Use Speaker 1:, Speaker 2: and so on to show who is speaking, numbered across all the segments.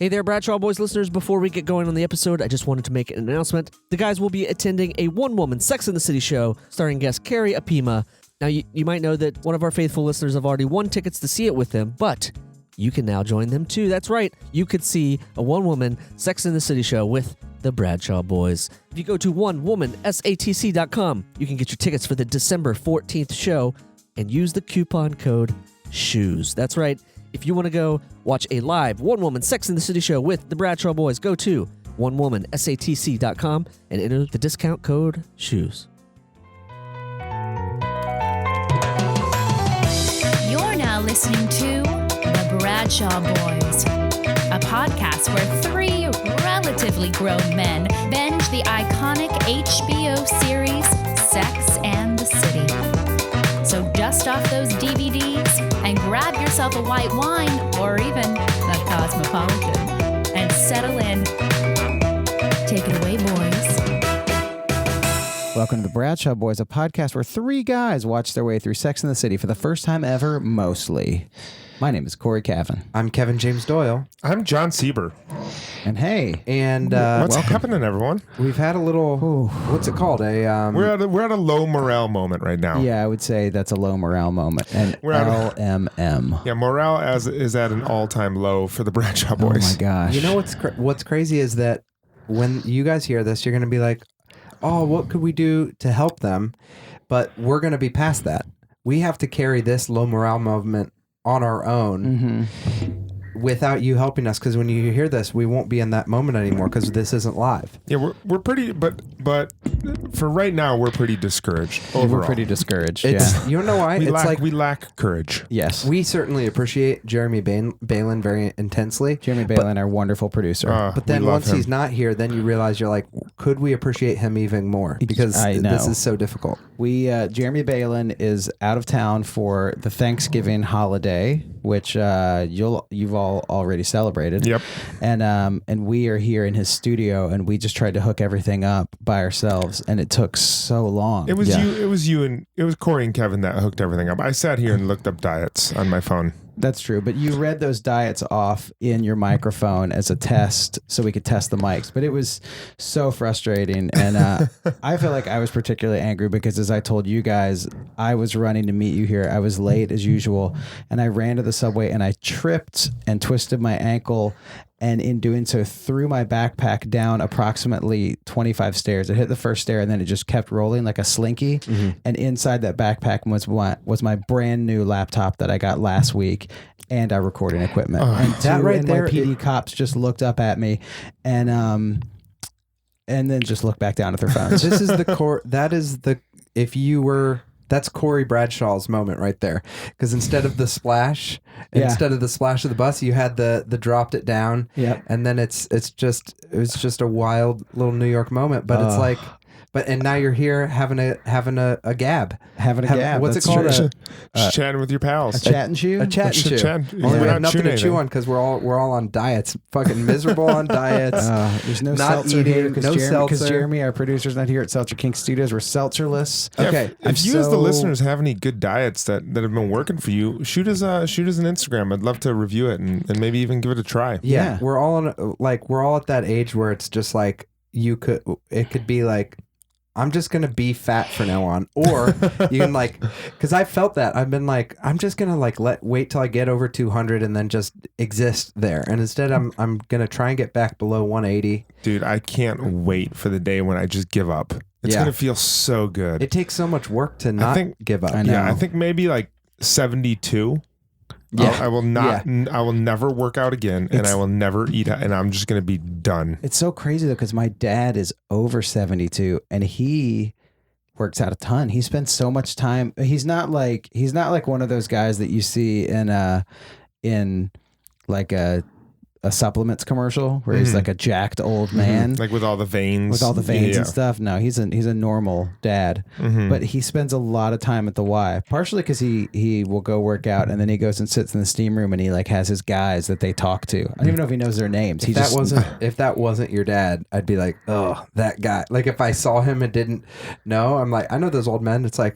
Speaker 1: Hey there, Bradshaw Boys listeners. Before we get going on the episode, I just wanted to make an announcement. The guys will be attending a one-woman Sex and the City show starring guest Carrie Apima. Now, you might know that one of our faithful listeners have already won tickets to see it with them, but you can now join them too. That's right. You could see a one-woman Sex and the City show with the Bradshaw Boys. If you go to onewomansatc.com, you can get your tickets for the December 14th show and use the coupon code SHOES. That's right. If you want to go watch a live one-woman Sex and the City show with the Bradshaw Boys, go to onewomansatc.com and enter the discount code SHOES.
Speaker 2: You're now listening to The Bradshaw Boys, a podcast where three relatively grown men binge the iconic HBO series Sex and the City. So dust off those DVDs and grab yourself a white wine or even a Cosmopolitan and settle in. Take it away, boys.
Speaker 3: Welcome to the Bradshaw Boys, a podcast where three guys watch their way through Sex and the City for the first time ever, mostly. My name is Cory Cavin.
Speaker 4: I'm Kevin James Doyle.
Speaker 5: I'm Jon Sieber.
Speaker 3: And hey.
Speaker 4: And
Speaker 5: what's happening, everyone?
Speaker 4: We've had a little, what's it called?
Speaker 5: We're at a low morale moment right now.
Speaker 3: Yeah, I would say that's a low morale moment. And
Speaker 5: We're at
Speaker 3: LMM.
Speaker 5: Yeah, morale is at an all-time low for the Bradshaw Boys.
Speaker 3: Oh my gosh.
Speaker 4: You know what's crazy is that when you guys hear this, you're going to be like, oh, what could we do to help them? But we're going to be past that. We have to carry this low morale moment on our own without you helping us, because when you hear this, we won't be in that moment anymore because this isn't live.
Speaker 5: Yeah, we're pretty, but for right now, we're pretty discouraged overall.
Speaker 3: We're pretty discouraged,
Speaker 4: You know why?
Speaker 5: We lack courage.
Speaker 3: Yes.
Speaker 4: We certainly appreciate Jeremy Balon very intensely.
Speaker 3: Jeremy Balon, our wonderful producer.
Speaker 4: But then once he's not here, then you realize you're like, could we appreciate him even more? Because this is so difficult.
Speaker 3: Jeremy Balon is out of town for the Thanksgiving holiday, which you've all already celebrated.
Speaker 5: Yep.
Speaker 3: And we are here in his studio, and we just tried to hook everything up by ourselves, and it took so long.
Speaker 5: It was Cory and Kevin that hooked everything up. I sat here and looked up diets on my phone.
Speaker 3: That's true, but you read those diets off in your microphone as a test so we could test the mics, but it was so frustrating, and I feel like I was particularly angry because, as I told you guys, I was running to meet you here. I was late as usual, and I ran to the subway, and I tripped and twisted my ankle, and in doing so, threw my backpack down approximately 25 stairs. It hit the first stair, and then it just kept rolling like a slinky. And inside that backpack was my brand new laptop that I got last week and our recording equipment. And
Speaker 4: that right there,
Speaker 3: my PD cops just looked up at me and then just looked back down at their phones.
Speaker 4: This is the core. That is the, if you were... That's Cory Bradshaw's moment right there. Because instead of the splash, instead of the splash of the bus, you had the dropped it down.
Speaker 3: Yeah.
Speaker 4: And then it was just a wild little New York moment. But it's like, and now you're here having a gab.
Speaker 3: Having a gab.
Speaker 4: What's it called?
Speaker 5: Just chatting with your pals.
Speaker 3: A chat and chew?
Speaker 4: A chat and chew. Only we have nothing to chew on because we're all on diets. Fucking miserable on diets.
Speaker 3: There's no
Speaker 4: not
Speaker 3: seltzer
Speaker 4: eating,
Speaker 3: here because
Speaker 4: seltzer.
Speaker 3: Jeremy, our producer's not here at Seltzer King Studios. We're seltzerless.
Speaker 5: Yeah,
Speaker 4: okay.
Speaker 5: If you as the listeners have any good diets that have been working for you, shoot us an Instagram. I'd love to review it and maybe even give it a try.
Speaker 4: Yeah. We're all at that age where it's just like it could be like, I'm just going to be fat from now on. Or you can because I felt that. I've been like, I'm just going to wait till I get over 200 and then just exist there. And instead I'm going to try and get back below 180.
Speaker 5: Dude, I can't wait for the day when I just give up. It's going to feel so good.
Speaker 4: It takes so much work to not give up.
Speaker 5: I think maybe 72.
Speaker 4: Yeah.
Speaker 5: I will not. Yeah. I will never work out again, and I will never eat. And I'm just going to be done.
Speaker 3: It's so crazy though, because my dad is over 72, and he works out a ton. He spends so much time. He's not like one of those guys that you see in a supplements commercial where he's like a jacked old man,
Speaker 5: like with all the veins,
Speaker 3: and stuff. No, he's a normal dad, but he spends a lot of time at the Y, partially because he will go work out and then he goes and sits in the steam room and he has his guys that they talk to. I don't even know if he knows their names.
Speaker 4: If that wasn't your dad, I'd be like, oh, that guy. Like if I saw him and didn't know, I'm like, I know those old men. It's like,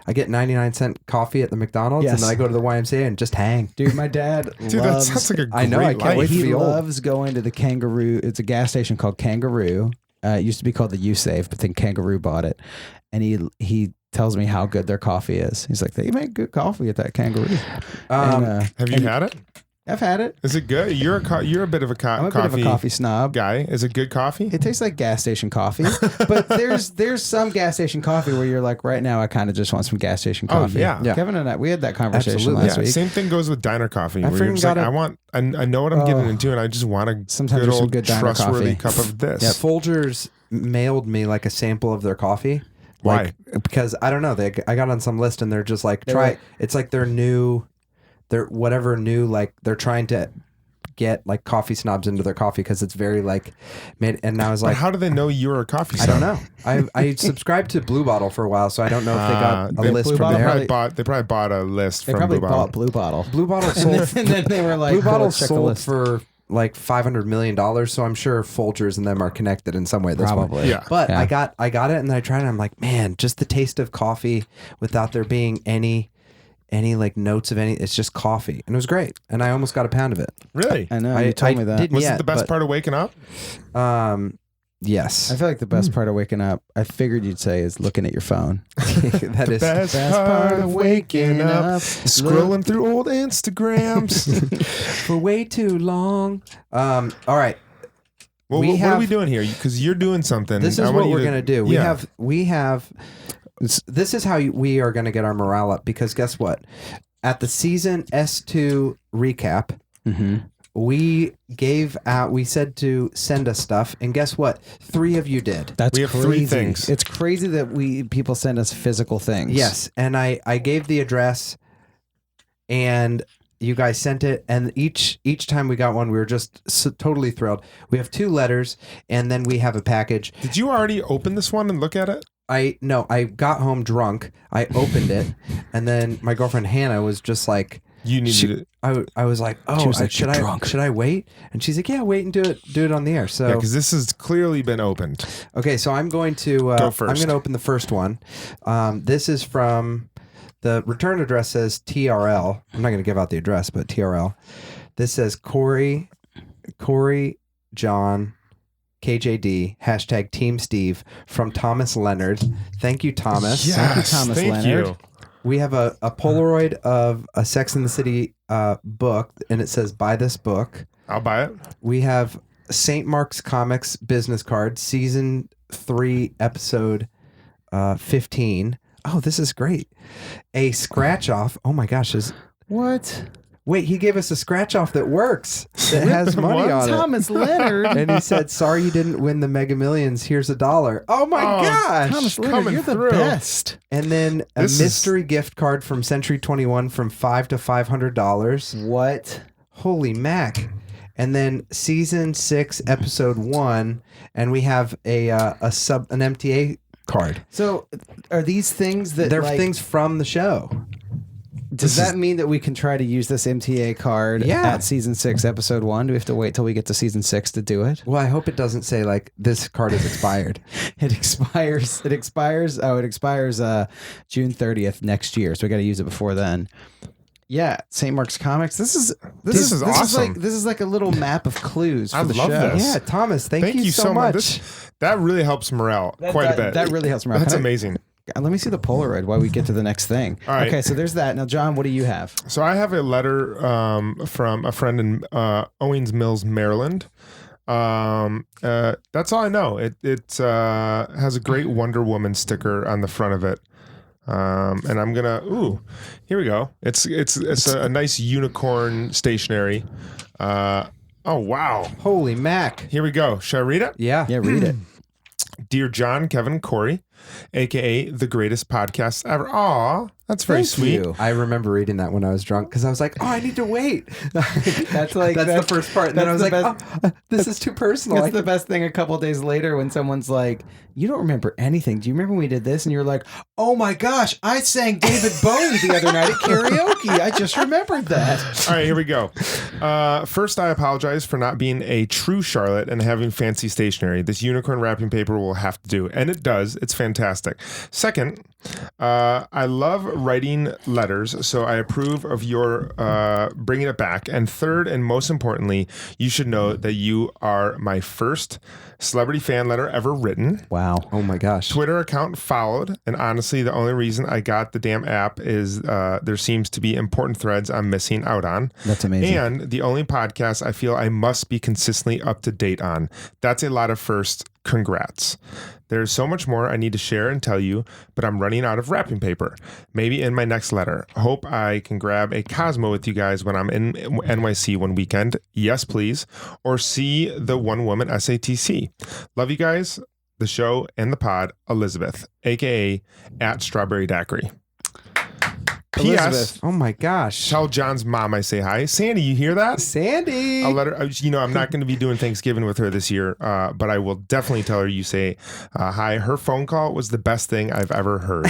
Speaker 4: I get 99-cent coffee at the McDonald's,
Speaker 3: Yes.
Speaker 4: and then I go to the YMCA and just hang.
Speaker 3: Dude, my dad
Speaker 5: Dude, that
Speaker 3: loves.
Speaker 5: sounds like a great
Speaker 4: I know, I can't
Speaker 5: life.
Speaker 4: wait to
Speaker 3: He
Speaker 4: be old.
Speaker 3: loves going to the Kangaroo. It's a gas station called Kangaroo. It used to be called the U-Save, but then Kangaroo bought it. And he tells me how good their coffee is. He's like, they make good coffee at that Kangaroo.
Speaker 5: Have you had it?
Speaker 3: I've had it.
Speaker 5: Is it good? You're a bit of a
Speaker 3: I'm a
Speaker 5: coffee
Speaker 3: bit of a coffee snob.
Speaker 5: guy. Is it good coffee?
Speaker 3: It tastes like gas station coffee, but there's some gas station coffee where you're like, right now I kind of just want some gas station coffee.
Speaker 5: yeah.
Speaker 4: Yeah.
Speaker 3: Kevin and I, we had that conversation
Speaker 4: Absolutely.
Speaker 3: last
Speaker 5: Yeah,
Speaker 3: week.
Speaker 5: same thing goes with diner coffee.
Speaker 4: I
Speaker 5: Where you're
Speaker 4: freaking
Speaker 5: just like,
Speaker 4: got
Speaker 5: I know what I'm getting into, and I just want a
Speaker 3: Sometimes
Speaker 5: good
Speaker 3: there's some
Speaker 5: old
Speaker 3: good diner
Speaker 5: trustworthy
Speaker 3: coffee.
Speaker 5: cup of this.
Speaker 4: Yeah, Folgers mailed me like a sample of their coffee.
Speaker 5: Why?
Speaker 4: Because I don't know. I got on some list and they're just like,
Speaker 3: They're
Speaker 4: try.
Speaker 3: like-
Speaker 4: It's like they're whatever new, like they're trying to get like coffee snobs into their coffee because it's very like made. And I was
Speaker 5: But
Speaker 4: like,
Speaker 5: how do they know you're a coffee
Speaker 4: I
Speaker 5: snob?
Speaker 4: don't know. I subscribed to Blue Bottle for a while, so I don't know if they got a
Speaker 5: They-
Speaker 4: list
Speaker 3: Blue
Speaker 4: from
Speaker 3: Bottle
Speaker 4: there.
Speaker 3: probably-
Speaker 5: They probably bought a list
Speaker 3: They
Speaker 5: from
Speaker 3: probably
Speaker 5: Blue Bottle.
Speaker 3: bought Blue Bottle.
Speaker 4: Blue Bottle
Speaker 3: and,
Speaker 4: sold.
Speaker 3: then they were like,
Speaker 4: Blue Bottle
Speaker 3: check the
Speaker 4: sold
Speaker 3: list.
Speaker 4: for like $500 million, so I'm sure Folgers and them are connected in some way. This way.
Speaker 3: Probably.
Speaker 5: Yeah.
Speaker 4: But
Speaker 3: Yeah.
Speaker 4: I got it, and then I tried it. And I'm like, man, just the taste of coffee without there being any like notes of any. It's just coffee, and it was great. And I almost got a pound of it.
Speaker 5: Really?
Speaker 3: I know. You told me that.
Speaker 4: didn't
Speaker 5: Was
Speaker 4: yet,
Speaker 5: it the best
Speaker 4: but,
Speaker 5: part of waking up?
Speaker 4: Yes,
Speaker 3: I feel like the best part of waking up, I figured you'd say, is looking at your phone.
Speaker 4: that is.
Speaker 5: Best part of waking up, scrolling through old Instagrams.
Speaker 4: For way too long. All right.
Speaker 5: Well,
Speaker 4: We
Speaker 5: what are
Speaker 4: have-
Speaker 5: we doing here? Because you're doing something.
Speaker 4: This
Speaker 5: I
Speaker 4: is
Speaker 5: want
Speaker 4: what
Speaker 5: you
Speaker 4: we're
Speaker 5: to-
Speaker 4: gonna do.
Speaker 5: Yeah.
Speaker 4: We have. This is how we are gonna get our morale up because guess what? At the season S2 recap, we said to send us stuff, and guess what? 3 of you did.
Speaker 3: That's
Speaker 5: We have
Speaker 3: crazy.
Speaker 5: 3 things.
Speaker 3: It's crazy that people send us physical things.
Speaker 4: Yes, and I gave the address, and you guys sent it, and each time we got one, we were just totally thrilled. We have 2 letters, and then we have a package.
Speaker 5: Did you already open this one and look at it?
Speaker 4: I got home drunk. I opened it, and then my girlfriend Hannah was just like,
Speaker 5: You needed it.
Speaker 4: I was like, oh,
Speaker 3: was like,
Speaker 4: should
Speaker 3: "You're
Speaker 4: I
Speaker 3: drunk."
Speaker 4: should I wait? And she's like, yeah, wait and do it on the air.
Speaker 5: Yeah,
Speaker 4: So
Speaker 5: because this has clearly been opened.
Speaker 4: okay, so I'm going to
Speaker 5: Go first.
Speaker 4: I'm going to open the first one. This is from the return address says TRL. I'm not going to give out the address, but TRL. This says Cory, John, KJD, hashtag Team Steve from Thomas Leonard. Thank you, Thomas.
Speaker 5: Yes,
Speaker 3: Thomas
Speaker 5: thank
Speaker 3: Leonard.
Speaker 5: you.
Speaker 4: We have a Polaroid of a Sex and the City book, and it says, buy this book.
Speaker 5: I'll buy it.
Speaker 4: We have St. Mark's Comics business card, season 3, episode 15. Oh, this is great. A scratch off. Oh my gosh.
Speaker 3: What?
Speaker 4: Wait, he gave us a scratch off that works, that has money
Speaker 5: What?
Speaker 4: on it.
Speaker 3: Thomas Leonard.
Speaker 4: And he said, sorry you didn't win the Mega Millions. Here's $1. Oh my
Speaker 5: Oh,
Speaker 4: gosh.
Speaker 3: Thomas Leonard,
Speaker 5: coming
Speaker 3: you're the
Speaker 5: through.
Speaker 3: best.
Speaker 4: And then a
Speaker 5: This is-
Speaker 4: mystery gift card from Century 21 from $5 to $500.
Speaker 3: What?
Speaker 4: Holy mac. And then season 6, episode 1, and we have an MTA card.
Speaker 3: So, are these things that
Speaker 4: They're
Speaker 3: like,
Speaker 4: things from the show.
Speaker 3: Does that mean that we can try to use this MTA card
Speaker 4: Yeah.
Speaker 3: at season 6, episode 1? Do we have to wait till we get to season 6 to do it?
Speaker 4: Well, I hope it doesn't say like this card is expired.
Speaker 3: It expires. It expires June 30th next year. So we got to use it before then. Yeah, St. Mark's Comics. This is
Speaker 5: awesome.
Speaker 3: This is like a little map of clues for
Speaker 5: I
Speaker 3: the
Speaker 5: love
Speaker 3: show.
Speaker 5: this.
Speaker 4: Yeah, Thomas, thank you so much.
Speaker 5: That really helps morale quite a bit.
Speaker 3: That really helps me out.
Speaker 5: That's
Speaker 3: Can I-
Speaker 5: amazing.
Speaker 3: Let me see the Polaroid while we get to the next thing.
Speaker 5: All right.
Speaker 3: Okay, so there's that. Now, John, what do you have?
Speaker 5: So I have a letter from a friend in Owings Mills, Maryland. That's all I know. It has a great Wonder Woman sticker on the front of it. And I'm gonna. Ooh, here we go. It's a nice unicorn stationery. Oh wow.
Speaker 4: Holy mac.
Speaker 5: Here we go. Should I read it?
Speaker 4: Yeah.
Speaker 3: Yeah, read it.
Speaker 5: Dear John, Kevin, Cory, aka the greatest podcast ever. Aw, that's very
Speaker 3: Thank
Speaker 5: sweet.
Speaker 3: you.
Speaker 4: I remember reading that when I was drunk because I was like, oh, I need to wait.
Speaker 3: That's like
Speaker 4: That's the first part. And then I was
Speaker 3: that's
Speaker 4: like,
Speaker 3: the
Speaker 4: oh, this is too personal.
Speaker 3: That's the best thing a couple days later when someone's like, you don't remember anything. Do you remember when we did this? And you're like, oh my gosh, I sang David Bowie the other night at karaoke. I just remembered that.
Speaker 5: All right, here we go. First, I apologize for not being a true Charlotte and having fancy stationery. This unicorn wrapping paper will have to do. And it does. It's fantastic. fantastic. Second, I love writing letters, so I approve of your bringing it back. And third, and most importantly, you should know that you are my first celebrity fan letter ever written.
Speaker 3: Wow.
Speaker 4: Oh my gosh.
Speaker 5: Twitter account followed, and honestly, the only reason I got the damn app is there seems to be important threads I'm missing out on.
Speaker 3: That's amazing.
Speaker 5: And the only podcast I feel I must be consistently up to date on. That's a lot of firsts. Congrats. There's so much more I need to share and tell you, but I'm running out of wrapping paper. Maybe in my next letter. Hope I can grab a Cosmo with you guys when I'm in NYC one weekend. Yes, please. Or see the One Woman SATC. Love you guys, the show, and the pod. Elizabeth, a.k.a. at Strawberry Daiquiri. P.S.
Speaker 4: Oh my gosh.
Speaker 5: Tell John's mom I say hi. Sandy, you hear that?
Speaker 4: Sandy.
Speaker 5: I'll let her. I'm not going to be doing Thanksgiving with her this year, but I will definitely tell her you say hi. Her phone call was the best thing I've ever heard.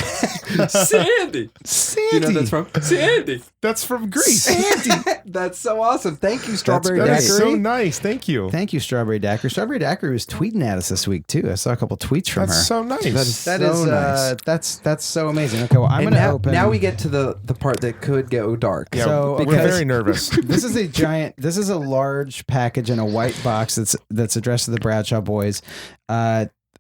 Speaker 4: Sandy.
Speaker 5: Sandy.
Speaker 4: Do you know that's from? Sandy.
Speaker 5: That's from Greece.
Speaker 3: Sandy.
Speaker 4: That's so awesome. Thank you, Strawberry
Speaker 5: That is
Speaker 4: Daiquiri.
Speaker 5: so nice. Thank you.
Speaker 3: Thank you, Strawberry Daiquiri. Strawberry Daiquiri was tweeting at us this week too. I saw a couple tweets from her.
Speaker 5: That's so nice.
Speaker 3: That is
Speaker 4: nice.
Speaker 3: That's so amazing. Okay, well I'm
Speaker 4: And
Speaker 3: gonna
Speaker 4: now,
Speaker 3: open.
Speaker 4: now we get to the part that could go dark.
Speaker 5: Yeah,
Speaker 3: So,
Speaker 5: we're
Speaker 3: because-
Speaker 5: very nervous.
Speaker 3: This is a large package in a white box that's addressed to the Bradshaw boys.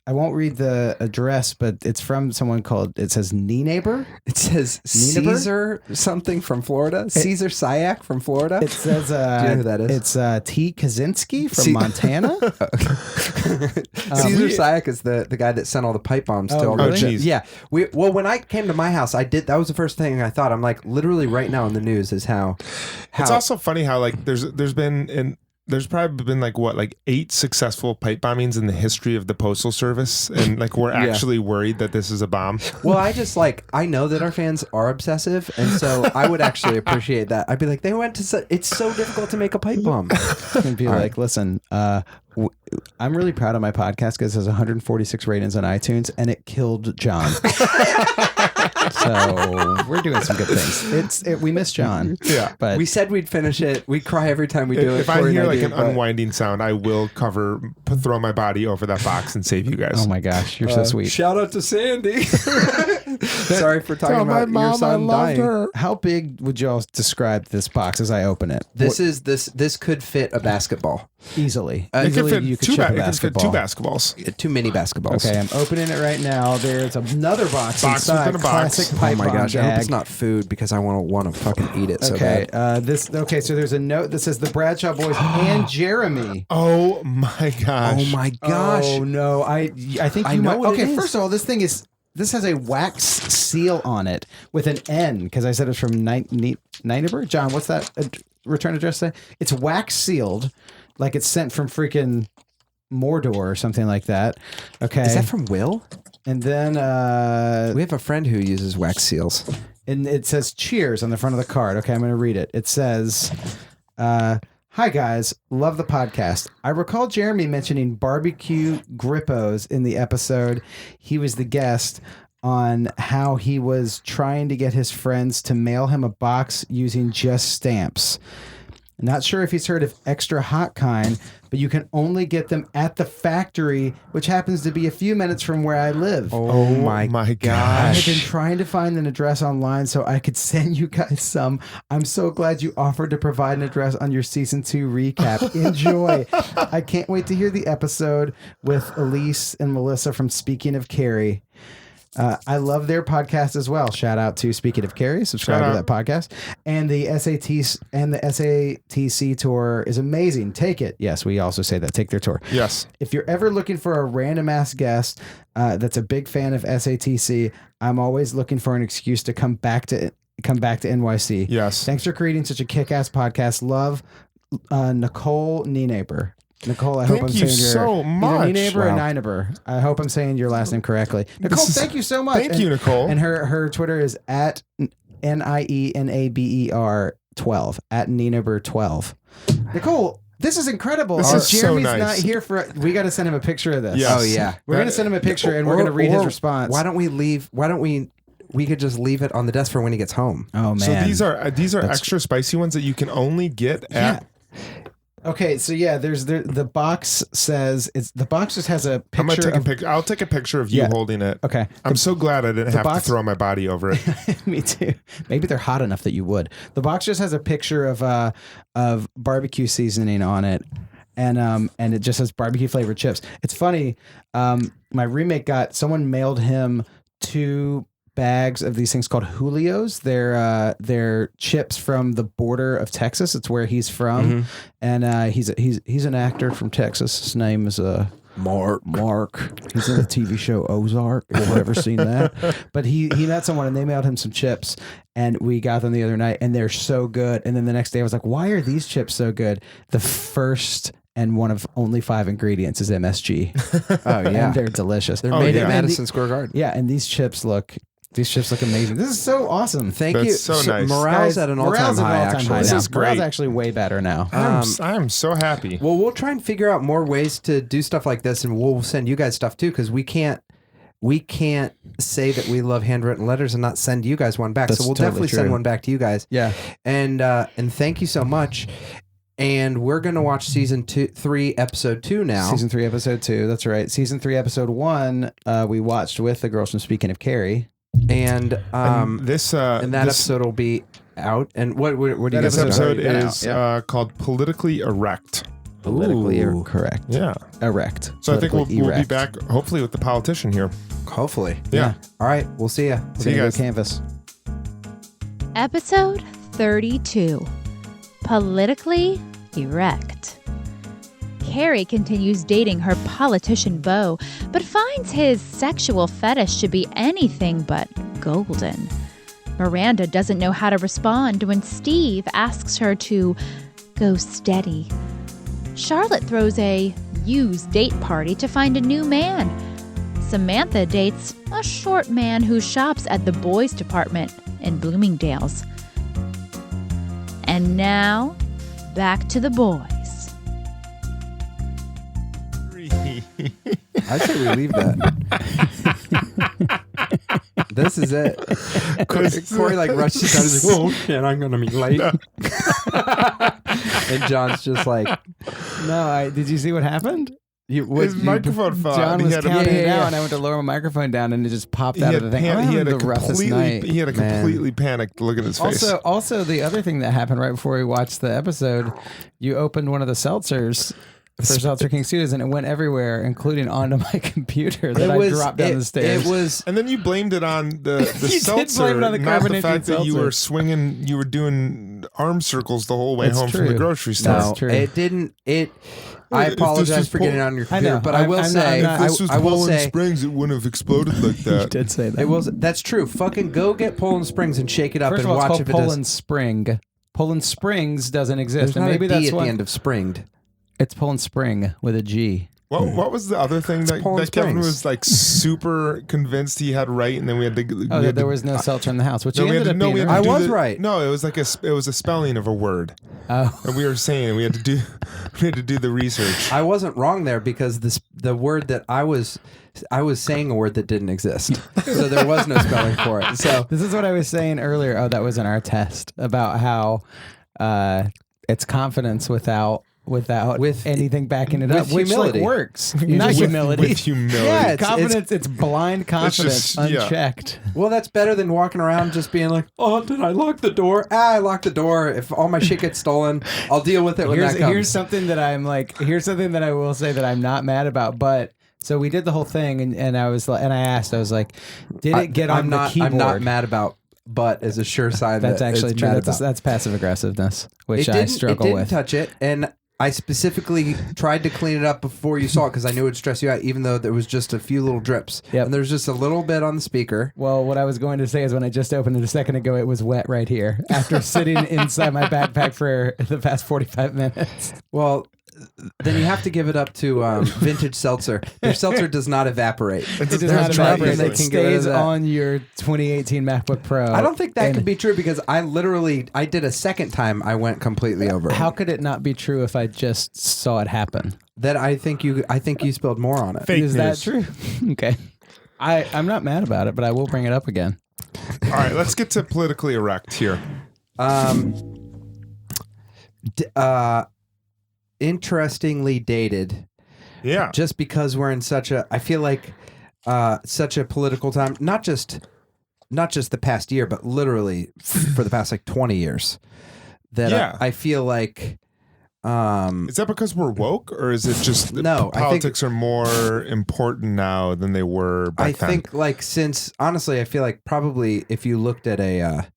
Speaker 3: I won't read the address, but it's from someone called, it says Neighbor.
Speaker 4: It says
Speaker 3: Neighbor?
Speaker 4: Caesar something from Florida. Caesar Syak from Florida.
Speaker 3: It says,
Speaker 4: Do you know who that is?
Speaker 3: It's T. Kaczynski from Montana.
Speaker 4: Caesar Syak is the guy that sent all the pipe bombs to
Speaker 3: Oh,
Speaker 4: all
Speaker 3: really?
Speaker 4: the
Speaker 5: Oh, geez.
Speaker 4: Yeah. Well, when I came to my house, that was the first thing I thought. I'm like, literally right now in the news is how
Speaker 5: It's also funny how like there's probably been like 8 successful pipe bombings in the history of the Postal Service, and like we're actually worried that this is a bomb.
Speaker 4: Well, I know that our fans are obsessive, and so I would actually appreciate that. I'd be like, they went to it's so difficult to make a pipe bomb.
Speaker 3: And be like, listen, I'm really proud of my podcast because it has 146 ratings on iTunes, and it killed John. So we're doing some good things. We miss John.
Speaker 5: Yeah.
Speaker 3: But
Speaker 4: We said we'd finish it. We cry every time we do it.
Speaker 5: If I
Speaker 4: Corey
Speaker 5: hear
Speaker 4: and
Speaker 5: like
Speaker 4: do,
Speaker 5: an
Speaker 4: but-
Speaker 5: unwinding sound, I will throw my body over that box and save you guys.
Speaker 3: oh my gosh, you're so sweet.
Speaker 4: Shout out to Sandy. Sorry for talking about your son dying.
Speaker 3: How big would y'all describe this box as I open it?
Speaker 4: This could fit a basketball.
Speaker 3: Easily.
Speaker 5: It could
Speaker 3: Easily
Speaker 5: fit
Speaker 3: you could
Speaker 5: two
Speaker 3: ship a
Speaker 5: it could fit
Speaker 3: basketball.
Speaker 5: 2 basketballs.
Speaker 4: Too many basketballs.
Speaker 3: Okay, I'm opening it right now. There's another box
Speaker 5: Box
Speaker 3: inside.
Speaker 5: within a box.
Speaker 3: Classic
Speaker 4: Oh
Speaker 3: pipe
Speaker 4: my
Speaker 3: bomb
Speaker 4: gosh! I hope
Speaker 3: gag.
Speaker 4: it's not food because I want to fucking eat it so
Speaker 3: Okay,
Speaker 4: bad.
Speaker 3: so there's a note that says the Bradshaw boys and Jeremy.
Speaker 5: Oh my gosh.
Speaker 4: Oh my gosh!
Speaker 3: Oh no, I think
Speaker 4: I
Speaker 3: you
Speaker 4: know
Speaker 3: might.
Speaker 4: what it
Speaker 3: Okay,
Speaker 4: is.
Speaker 3: first of all, this has a wax seal on it with an N because I said it's from Neighbor. John, what's that return address say? It's wax sealed, like it's sent from freaking Mordor or something like that. Okay,
Speaker 4: Is that from Will?
Speaker 3: and then
Speaker 4: We have a friend who uses wax seals.
Speaker 3: and it says cheers on the front of the card. Okay, I'm going to read it. It says, hi guys, love the podcast. I recall Jeremy mentioning barbecue grippos in the episode. He was the guest on how he was trying to get his friends to mail him a box using just stamps. Not sure if he's heard of extra hot kind, but you can only get them at the factory, which happens to be a few minutes from where I live.
Speaker 4: Oh my
Speaker 3: I
Speaker 5: gosh.
Speaker 3: have been trying to find an address online so I could send you guys some. I'm so glad you offered to provide an address on your season 2 recap. Enjoy. I can't wait to hear the episode with Elise and Melissa from Speaking of Carrie. I love their podcast as well. Shout out to Speaking of Carrie. Subscribe to that podcast. And the SATs and the SATC tour is amazing. Take it. Yes, we also say that. Take their tour.
Speaker 5: Yes.
Speaker 3: If you're ever looking for a random ass guest that's a big fan of SATC, I'm always looking for an excuse to come back to NYC.
Speaker 5: Yes.
Speaker 3: Thanks for creating such a kick-ass podcast. Love, Nicole Nienaber. Nicole, I hope I'm
Speaker 5: Thank you
Speaker 3: saying your
Speaker 5: so much.
Speaker 3: Nienaber or
Speaker 4: Wow.
Speaker 3: Nienaber. I hope I'm saying your last name correctly. Nicole, thank you so much.
Speaker 5: Thank you, Nicole.
Speaker 3: And her Twitter is at NIENABER 12 at Nienaber 12. Nicole, this is incredible.
Speaker 5: This is so
Speaker 3: Jeremy's
Speaker 5: nice.
Speaker 3: not here for. We got to send him a picture of this.
Speaker 5: Yes.
Speaker 4: Oh yeah.
Speaker 3: We're gonna send him a picture and we're gonna read his
Speaker 4: Or
Speaker 3: response.
Speaker 4: Why don't we could just leave it on the desk for when he gets home.
Speaker 3: Oh man.
Speaker 5: So these are extra spicy ones that you can only get at
Speaker 3: Okay, so yeah, there's the box says the box just has a picture.
Speaker 5: I'm gonna take a picture. I'll take a picture of you holding it.
Speaker 3: Okay.
Speaker 5: I'm so glad I didn't have
Speaker 3: box-
Speaker 5: to throw my body over it.
Speaker 3: Me too. Maybe they're hot enough that you would. The box just has a picture of barbecue seasoning on it, and it just says barbecue flavored chips. It's funny. My roommate someone mailed him 2 bags of these things called Julios. They're chips from the border of Texas. It's where he's from, and he's an actor from Texas. His name is Mark. He's in the TV show Ozark. If you've ever seen that, but he met someone and they mailed him some chips, and we got them the other night, and they're so good. And then the next day I was like, why are these chips so good? The first and one of only 5 ingredients is MSG.
Speaker 4: Oh yeah,
Speaker 3: and they're delicious.
Speaker 4: they're made
Speaker 5: yeah.
Speaker 4: at Madison Square Garden.
Speaker 3: Yeah, and these chips look amazing. This is so awesome.
Speaker 4: Thank
Speaker 5: That's
Speaker 4: you.
Speaker 5: so nice.
Speaker 4: Morale's at an all-time high. Actually,
Speaker 5: This
Speaker 3: now.
Speaker 5: is great.
Speaker 3: Morale's actually way better now.
Speaker 5: I'm so happy.
Speaker 4: Well, we'll try and figure out more ways to do stuff like this, and we'll send you guys stuff too, because we can't say that we love handwritten letters and not send you guys one back.
Speaker 3: That's
Speaker 4: so we'll
Speaker 3: totally
Speaker 4: definitely
Speaker 3: true.
Speaker 4: send one back to you guys.
Speaker 3: Yeah.
Speaker 4: And thank you so much. And we're gonna watch season 3, episode 2 now.
Speaker 3: Season 3, episode 2. That's right. Season 3, episode 1. We watched with the girls from Speaking of Carrie.
Speaker 4: And
Speaker 5: This
Speaker 4: episode will be out. And what do you
Speaker 5: This
Speaker 4: guys
Speaker 5: episode
Speaker 3: already been
Speaker 5: is
Speaker 3: out,
Speaker 5: called Politically Erect.
Speaker 3: Politically
Speaker 4: Ooh.
Speaker 3: correct.
Speaker 5: Yeah.
Speaker 3: Erect.
Speaker 5: So I think we'll be
Speaker 3: Erect.
Speaker 5: back hopefully with the politician here.
Speaker 4: Hopefully.
Speaker 5: Yeah.
Speaker 4: All right. We'll see ya.
Speaker 5: See you
Speaker 3: Go
Speaker 5: guys.
Speaker 3: Canvas.
Speaker 2: Episode 32 Politically Erect. Carrie continues dating her politician beau, but finds his sexual fetish to be anything but golden. Miranda doesn't know how to respond when Steve asks her to go steady. Charlotte throws a used date party to find a new man. Samantha dates a short man who shops at the boys department in Bloomingdale's. And now, back to the boys.
Speaker 4: I say we leave that. This is it. Cory like rushes out. He's like, "Oh shit, I'm gonna be late." And John's just like,
Speaker 3: No, did you see what happened?
Speaker 5: His microphone fell out.
Speaker 3: John
Speaker 5: He
Speaker 3: was
Speaker 5: had a-
Speaker 3: counting it
Speaker 4: Yeah.
Speaker 3: down, and I went to lower my microphone down, and it just popped out of the thing.
Speaker 5: He had
Speaker 3: the roughest night.
Speaker 5: He had a
Speaker 4: Man.
Speaker 5: completely panicked look at his face.
Speaker 3: Also, the other thing that happened right before we watched the episode, you opened one of the seltzers for Seltzer King Studios, and it went everywhere, incling onto my computer that I dropped down the stairs.
Speaker 4: It was.
Speaker 5: And then you blamed it on the
Speaker 3: You did
Speaker 5: seltzer,
Speaker 3: blame it on the
Speaker 5: not the
Speaker 3: carbonated
Speaker 5: fact that you were
Speaker 3: seltzer.
Speaker 5: swinging, you were doing arm circles the whole way
Speaker 3: It's
Speaker 5: home from the
Speaker 3: true.
Speaker 5: grocery store.
Speaker 3: That's
Speaker 4: No,
Speaker 3: true.
Speaker 4: it didn't. I
Speaker 5: If this
Speaker 4: apologize
Speaker 5: was
Speaker 4: for getting on your
Speaker 3: I
Speaker 4: computer,
Speaker 3: know.
Speaker 4: but I will
Speaker 3: I'm
Speaker 4: say,
Speaker 3: not-
Speaker 5: If this was
Speaker 4: I will
Speaker 5: Poland
Speaker 4: say,
Speaker 5: Springs, it wouldn't have exploded like
Speaker 3: You
Speaker 5: that.
Speaker 3: did say that.
Speaker 4: it was. That's true. Fucking go get Poland Springs and shake it up
Speaker 3: First
Speaker 4: and
Speaker 3: of all, it's
Speaker 4: watch
Speaker 3: called
Speaker 4: if it
Speaker 3: Poland
Speaker 4: does.
Speaker 3: Spring. Poland Springs doesn't exist,
Speaker 4: There's
Speaker 3: and
Speaker 4: not
Speaker 3: maybe
Speaker 4: a D
Speaker 3: that's
Speaker 4: at
Speaker 3: what
Speaker 4: the end of springed.
Speaker 3: it's Poland Spring with a G.
Speaker 5: What was the other thing that
Speaker 4: Poland
Speaker 5: Kevin
Speaker 4: Springs.
Speaker 5: was like super convinced he had right, and then we had to.
Speaker 3: Oh,
Speaker 5: we
Speaker 3: that
Speaker 5: had
Speaker 3: there
Speaker 5: to-
Speaker 3: was no seltzer in the house, which
Speaker 5: No,
Speaker 3: you
Speaker 5: we had
Speaker 3: ended
Speaker 5: to,
Speaker 3: up
Speaker 5: no,
Speaker 3: being
Speaker 5: we had to
Speaker 3: right.
Speaker 4: I
Speaker 5: do
Speaker 4: was
Speaker 5: the-
Speaker 4: right.
Speaker 5: No, it was like it was a spelling of a word,
Speaker 3: Oh.
Speaker 5: and we were saying we had to do the research.
Speaker 4: I wasn't wrong there because the word that I was saying a word that didn't exist, so there was no spelling for it. So
Speaker 3: This is what I was saying earlier. Oh, that was in our test about how it's confidence without anything backing it up,
Speaker 4: with
Speaker 3: which
Speaker 4: humility.
Speaker 3: like works.
Speaker 4: You
Speaker 3: Not
Speaker 4: just-
Speaker 3: humility.
Speaker 5: With humility.
Speaker 4: Yeah, it's-
Speaker 3: confidence. It's blind confidence,
Speaker 5: just- yeah.
Speaker 3: unchecked.
Speaker 4: well, that's better than walking around just being like, "Oh, did I lock the door? I locked the door. If all my shit gets stolen, I'll deal with it when that comes."
Speaker 3: Here's something that I'm like. Here's something that I will say that I'm not mad about. But so we did the whole thing, and I was like, and I asked, I was like, did it get on the keyboard?
Speaker 4: I'm not mad about, but as a sure sign
Speaker 3: That's
Speaker 4: that
Speaker 3: actually
Speaker 4: it's
Speaker 3: true.
Speaker 4: mad
Speaker 3: That's,
Speaker 4: about.
Speaker 3: that's passive aggressiveness, which
Speaker 4: It
Speaker 3: I
Speaker 4: didn't-
Speaker 3: struggle
Speaker 4: it didn't
Speaker 3: with.
Speaker 4: touch it, and I specifically tried to clean it up before you saw it because I knew it would stress you out, even though there was just a few little drips.
Speaker 3: Yep.
Speaker 4: And there's just a little bit on the speaker.
Speaker 3: Well, what I was going to say is when I just opened it a second ago, it was wet right here after sitting inside my backpack for the past 45 minutes.
Speaker 4: Well, then you have to give it up to Vintage Seltzer. Their seltzer does not evaporate.
Speaker 3: It does
Speaker 4: There's
Speaker 3: not
Speaker 4: nothing
Speaker 3: evaporate.
Speaker 4: that
Speaker 3: It
Speaker 4: can get rid of
Speaker 3: stays
Speaker 4: that.
Speaker 3: on your 2018 MacBook Pro.
Speaker 4: I don't think that
Speaker 3: And
Speaker 4: could be true because I did a second time I went completely over.
Speaker 3: How could it not be true if I just saw it happen?
Speaker 4: That I think you spilled more on it.
Speaker 5: Fake
Speaker 3: Is that
Speaker 5: news.
Speaker 3: true? Okay. I'm not mad about it, but I will bring it up again.
Speaker 5: All right, let's get to politically erect here.
Speaker 4: interestingly dated.
Speaker 5: Yeah.
Speaker 4: Just because we're in I feel like such a political time, not just the past year, but literally for the past like 20 years. That I feel like.
Speaker 5: Is that because we're woke, or is it just
Speaker 4: no?
Speaker 5: Politics are more important now than they were back then? I think,
Speaker 4: like, honestly, I feel like probably if you looked at I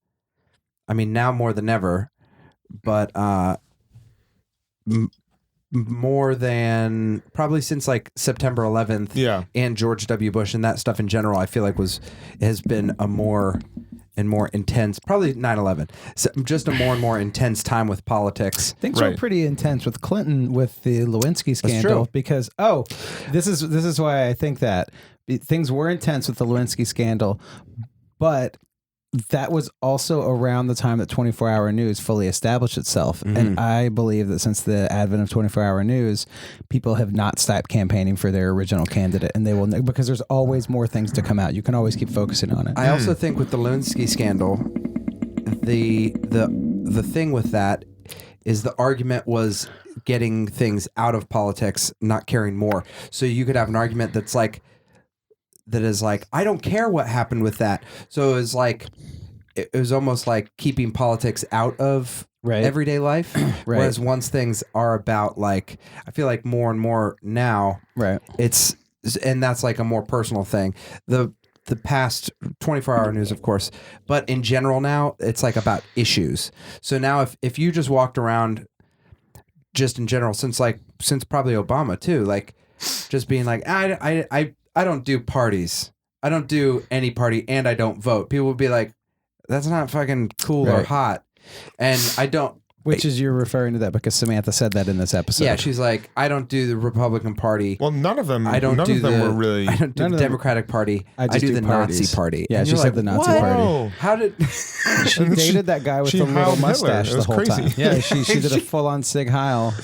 Speaker 4: mean, now more than ever, but more than probably since like September 11th, and George W. Bush and that stuff in general, I feel like has been a more and more intense, probably 9/11. So just a more and more intense time with politics.
Speaker 3: Things were pretty intense with Clinton with the Lewinsky scandal because this is why I think that things were intense with the Lewinsky scandal, but that was also around the time that 24-hour news fully established itself. Mm-hmm. And I believe that since the advent of 24-hour news, people have not stopped campaigning for their original candidate, and they will, because there's always more things to come out. You can always keep focusing on it.
Speaker 4: I also think with the Lewinsky scandal, the thing with that is the argument was getting things out of politics, not caring more. So you could have an argument that is like, I don't care what happened with that. So it was almost like keeping politics out of everyday life. Whereas once things are about, like, I feel like more and more now, and that's like a more personal thing. The past 24-hour news, of course, but in general now, it's like about issues. So now if you just walked around just in general, since probably Obama too, like just being like, I don't do parties. I don't do any party, and I don't vote. People would be like, that's not fucking cool or hot. And I don't.
Speaker 3: Which is, you're referring to that because Samantha said that in this episode.
Speaker 4: Yeah, she's like, I don't do the Republican Party.
Speaker 5: Well, none of them.
Speaker 4: I don't
Speaker 5: none
Speaker 4: do
Speaker 5: of them
Speaker 4: the.
Speaker 5: were really.
Speaker 4: I don't do the Democratic Party. I do the
Speaker 3: parties.
Speaker 4: Nazi Party.
Speaker 3: Yeah, she said the Nazi Party.
Speaker 4: How did
Speaker 3: she dated that guy with the little mustache the whole
Speaker 5: crazy.
Speaker 3: time? Yeah, she did a full on Sig Heil.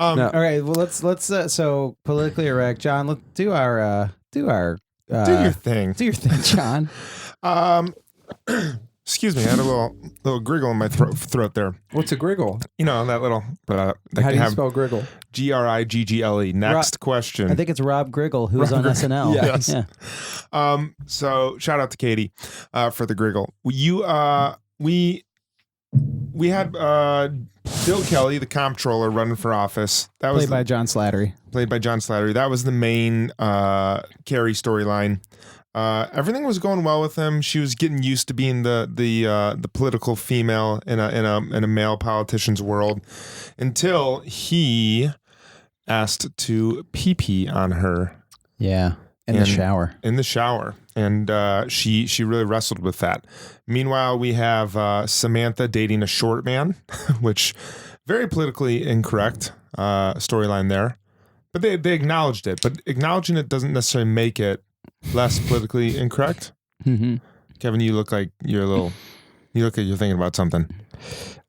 Speaker 3: No. All right, well let's so politically erect, John. Let's do our do your thing. Do your thing, John.
Speaker 5: Excuse me, I had a little griggle in my throat there.
Speaker 4: What's a griggle?
Speaker 5: You know, that little.
Speaker 4: How do you spell griggle?
Speaker 5: Griggle. Next question.
Speaker 3: I think it's Rob Griggle, who's on SNL.
Speaker 5: Yes.
Speaker 3: Yeah.
Speaker 5: So shout out to Katie for the griggle. We had Bill Kelly, the comptroller, running for office. That was
Speaker 3: played by John Slattery.
Speaker 5: That was the main Carrie storyline. Everything was going well with him. She was getting used to being the political female in a male politician's world, until he asked to pee on her.
Speaker 3: Yeah, in the shower.
Speaker 5: And she really wrestled with that. Meanwhile, we have Samantha dating a short man, which very politically incorrect storyline there. But they acknowledged it. But acknowledging it doesn't necessarily make it less politically incorrect.
Speaker 3: Mm-hmm.
Speaker 5: Kevin, you look like you're thinking about something.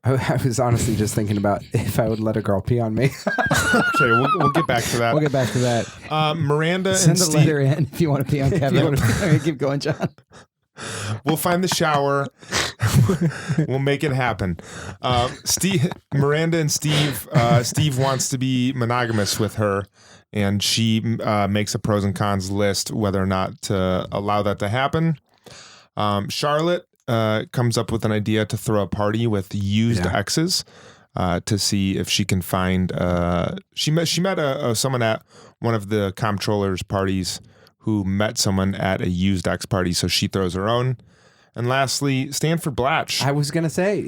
Speaker 4: I was honestly just thinking about if I would let a girl pee on me.
Speaker 5: Okay, we'll get back to that. Miranda
Speaker 3: Send
Speaker 5: and
Speaker 3: a
Speaker 5: Steve.
Speaker 3: letter in if you want to pee on Kevin. Keep going, John.
Speaker 5: We'll find the shower. We'll make it happen. Miranda and Steve. Steve wants to be monogamous with her, and she makes a pros and cons list whether or not to allow that to happen. Charlotte comes up with an idea to throw a party with used exes to see if she can find. She met someone at one of the comptroller's parties who met someone at a used ex party, so she throws her own. And lastly, Stanford Blatch.
Speaker 4: I was gonna say,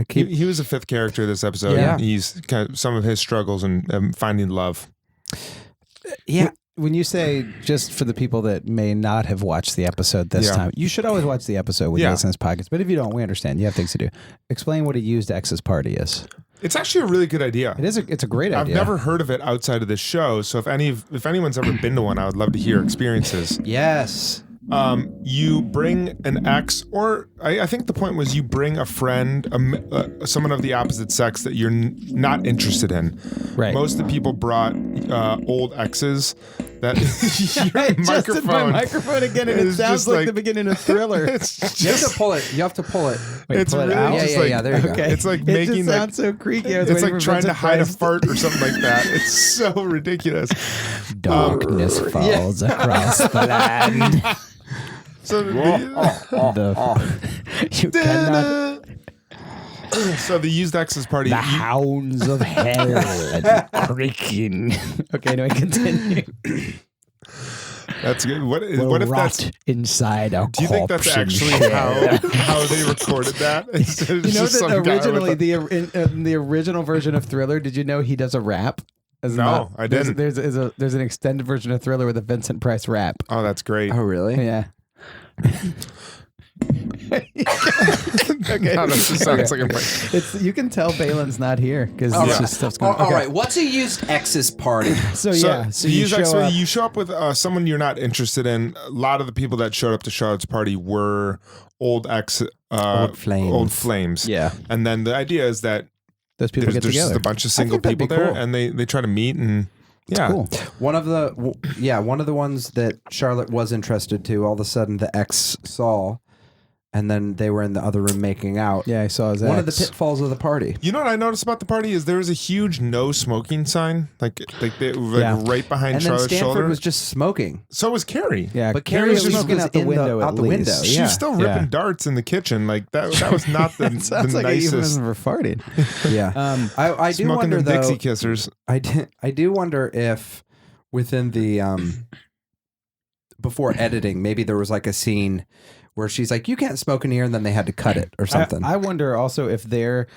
Speaker 5: he was a fifth character this episode.
Speaker 4: Yeah.
Speaker 5: He's kind of some of his struggles and finding love.
Speaker 4: Yeah.
Speaker 3: When you say, just for the people that may not have watched the episode this time, you should always watch the episode when you listen to this podcast. But if you don't, we understand. You have things to do. Explain what a used ex's party is.
Speaker 5: It's actually a really good idea.
Speaker 3: It is. It's a great idea.
Speaker 5: I've never heard of it outside of this show. So if anyone's ever been to one, I would love to hear experiences.
Speaker 4: Yes.
Speaker 5: You bring an ex, or I think the point was you bring a friend, someone of the opposite sex that you're not interested in.
Speaker 3: Right.
Speaker 5: Most of the people brought old exes That
Speaker 3: I
Speaker 5: your
Speaker 3: adjusted my
Speaker 5: microphone.
Speaker 3: microphone again, and it
Speaker 5: is
Speaker 3: sounds
Speaker 5: just
Speaker 3: like the beginning of Thriller.
Speaker 5: It's
Speaker 4: You have to
Speaker 5: just.
Speaker 4: pull it. You have to pull it.
Speaker 3: Wait,
Speaker 5: It's
Speaker 3: pull it
Speaker 5: really
Speaker 3: out?
Speaker 5: just
Speaker 4: Yeah,
Speaker 5: like
Speaker 4: yeah, there you go.
Speaker 3: Okay.
Speaker 5: it's like
Speaker 3: it
Speaker 5: making
Speaker 3: just
Speaker 5: like
Speaker 3: sounds so creaky. I was
Speaker 5: it's
Speaker 3: waiting
Speaker 5: like
Speaker 3: for
Speaker 5: trying to
Speaker 3: Vincent
Speaker 5: hide a
Speaker 3: Price.
Speaker 5: fart or something like that. It's so ridiculous.
Speaker 3: Darkness falls across the land.
Speaker 5: So
Speaker 3: You cannot.
Speaker 5: so the used X's party.
Speaker 3: The
Speaker 5: you-
Speaker 3: hounds of hell and creaking. Okay, anyway, continue.
Speaker 5: That's good. What
Speaker 3: Will
Speaker 5: if
Speaker 3: rot
Speaker 5: that's?
Speaker 3: inside a
Speaker 5: Do you think that's actually how they recorded that? Instead of
Speaker 3: You know
Speaker 5: just some
Speaker 3: that
Speaker 5: guy with
Speaker 3: originally
Speaker 5: a-
Speaker 3: in the original version of Thriller, did you know he does a rap?
Speaker 5: No, I didn't.
Speaker 3: There's an extended version of Thriller with a Vincent Price rap.
Speaker 5: Oh, that's great.
Speaker 4: Oh, really?
Speaker 3: Yeah. Okay.
Speaker 5: No, that just sounds like a break.
Speaker 3: It's you can tell Balon's not here because
Speaker 4: All
Speaker 3: it's
Speaker 4: right.
Speaker 3: just stuff's going.
Speaker 4: All right. What's a used X's party?
Speaker 3: So
Speaker 5: So,
Speaker 3: yeah, so
Speaker 5: the
Speaker 3: you
Speaker 5: used
Speaker 3: show
Speaker 5: X,
Speaker 3: up.
Speaker 5: you show up with someone you're not interested in. A lot of the people that showed up to Charlotte's party were old
Speaker 4: flames.
Speaker 5: Old flames.
Speaker 3: Yeah,
Speaker 5: And then the idea is that
Speaker 3: those people
Speaker 5: there's
Speaker 3: get
Speaker 5: just
Speaker 3: together.
Speaker 5: a bunch of
Speaker 3: I
Speaker 5: single
Speaker 3: think that'd
Speaker 5: people
Speaker 3: be
Speaker 5: there,
Speaker 3: cool.
Speaker 5: and they try to meet and yeah.
Speaker 3: Cool.
Speaker 4: One of the ones that Charlotte was interested to. All of a sudden, the ex saw, and then they were in the other room making out.
Speaker 3: Yeah, I saw his
Speaker 4: One of the
Speaker 3: ex.
Speaker 4: pitfalls of the party.
Speaker 5: You know what I noticed about the party is there was a huge no smoking sign, like
Speaker 3: Yeah.
Speaker 5: right behind
Speaker 4: And then
Speaker 5: Charlotte's
Speaker 4: Stanford
Speaker 5: shoulder.
Speaker 4: was just smoking.
Speaker 5: So was Carrie.
Speaker 3: Yeah,
Speaker 4: But
Speaker 3: Carrie
Speaker 4: Carrie
Speaker 3: was
Speaker 4: at least
Speaker 3: smoking
Speaker 4: was
Speaker 3: out the
Speaker 4: in
Speaker 3: window.
Speaker 4: out
Speaker 3: at
Speaker 4: the
Speaker 3: least.
Speaker 4: window.
Speaker 5: She
Speaker 4: Yeah.
Speaker 5: was still ripping
Speaker 3: Yeah.
Speaker 5: darts in the kitchen. Like that was not the,
Speaker 3: Sounds
Speaker 5: the
Speaker 3: like a
Speaker 5: nicest.
Speaker 3: euphemism for farting.
Speaker 4: Yeah. I do
Speaker 5: Smoking
Speaker 4: wonder
Speaker 5: the
Speaker 4: though.
Speaker 5: Dixie kissers.
Speaker 4: I do wonder if within the before editing, maybe there was like a scene where she's like, "You can't smoke in here," and then they had to cut it or something.
Speaker 3: I wonder also if they're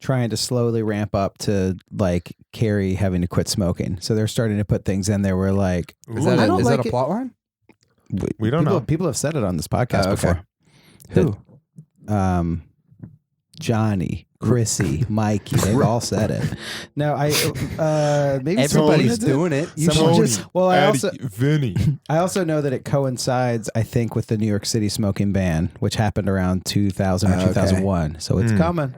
Speaker 3: trying to slowly ramp up to like Carrie having to quit smoking. So they're starting to put things in there where like
Speaker 4: is that
Speaker 3: I
Speaker 4: a,
Speaker 3: don't
Speaker 4: is that
Speaker 3: like
Speaker 4: a
Speaker 3: it.
Speaker 4: plot line?
Speaker 5: We don't know.
Speaker 3: People have said it on this podcast
Speaker 4: Oh, okay.
Speaker 3: before.
Speaker 4: Who?
Speaker 3: Johnny, Chrissy, Mikey, they've all said it. No, maybe
Speaker 4: Everybody's
Speaker 3: Tony-
Speaker 4: doing it. You
Speaker 3: Someone
Speaker 5: Tony,
Speaker 3: just well,
Speaker 5: Addie, Vinny.
Speaker 3: I also know that it coincides, I think, with the New York City smoking ban, which happened around 2000 or
Speaker 4: Okay.
Speaker 3: 2001. So it's coming.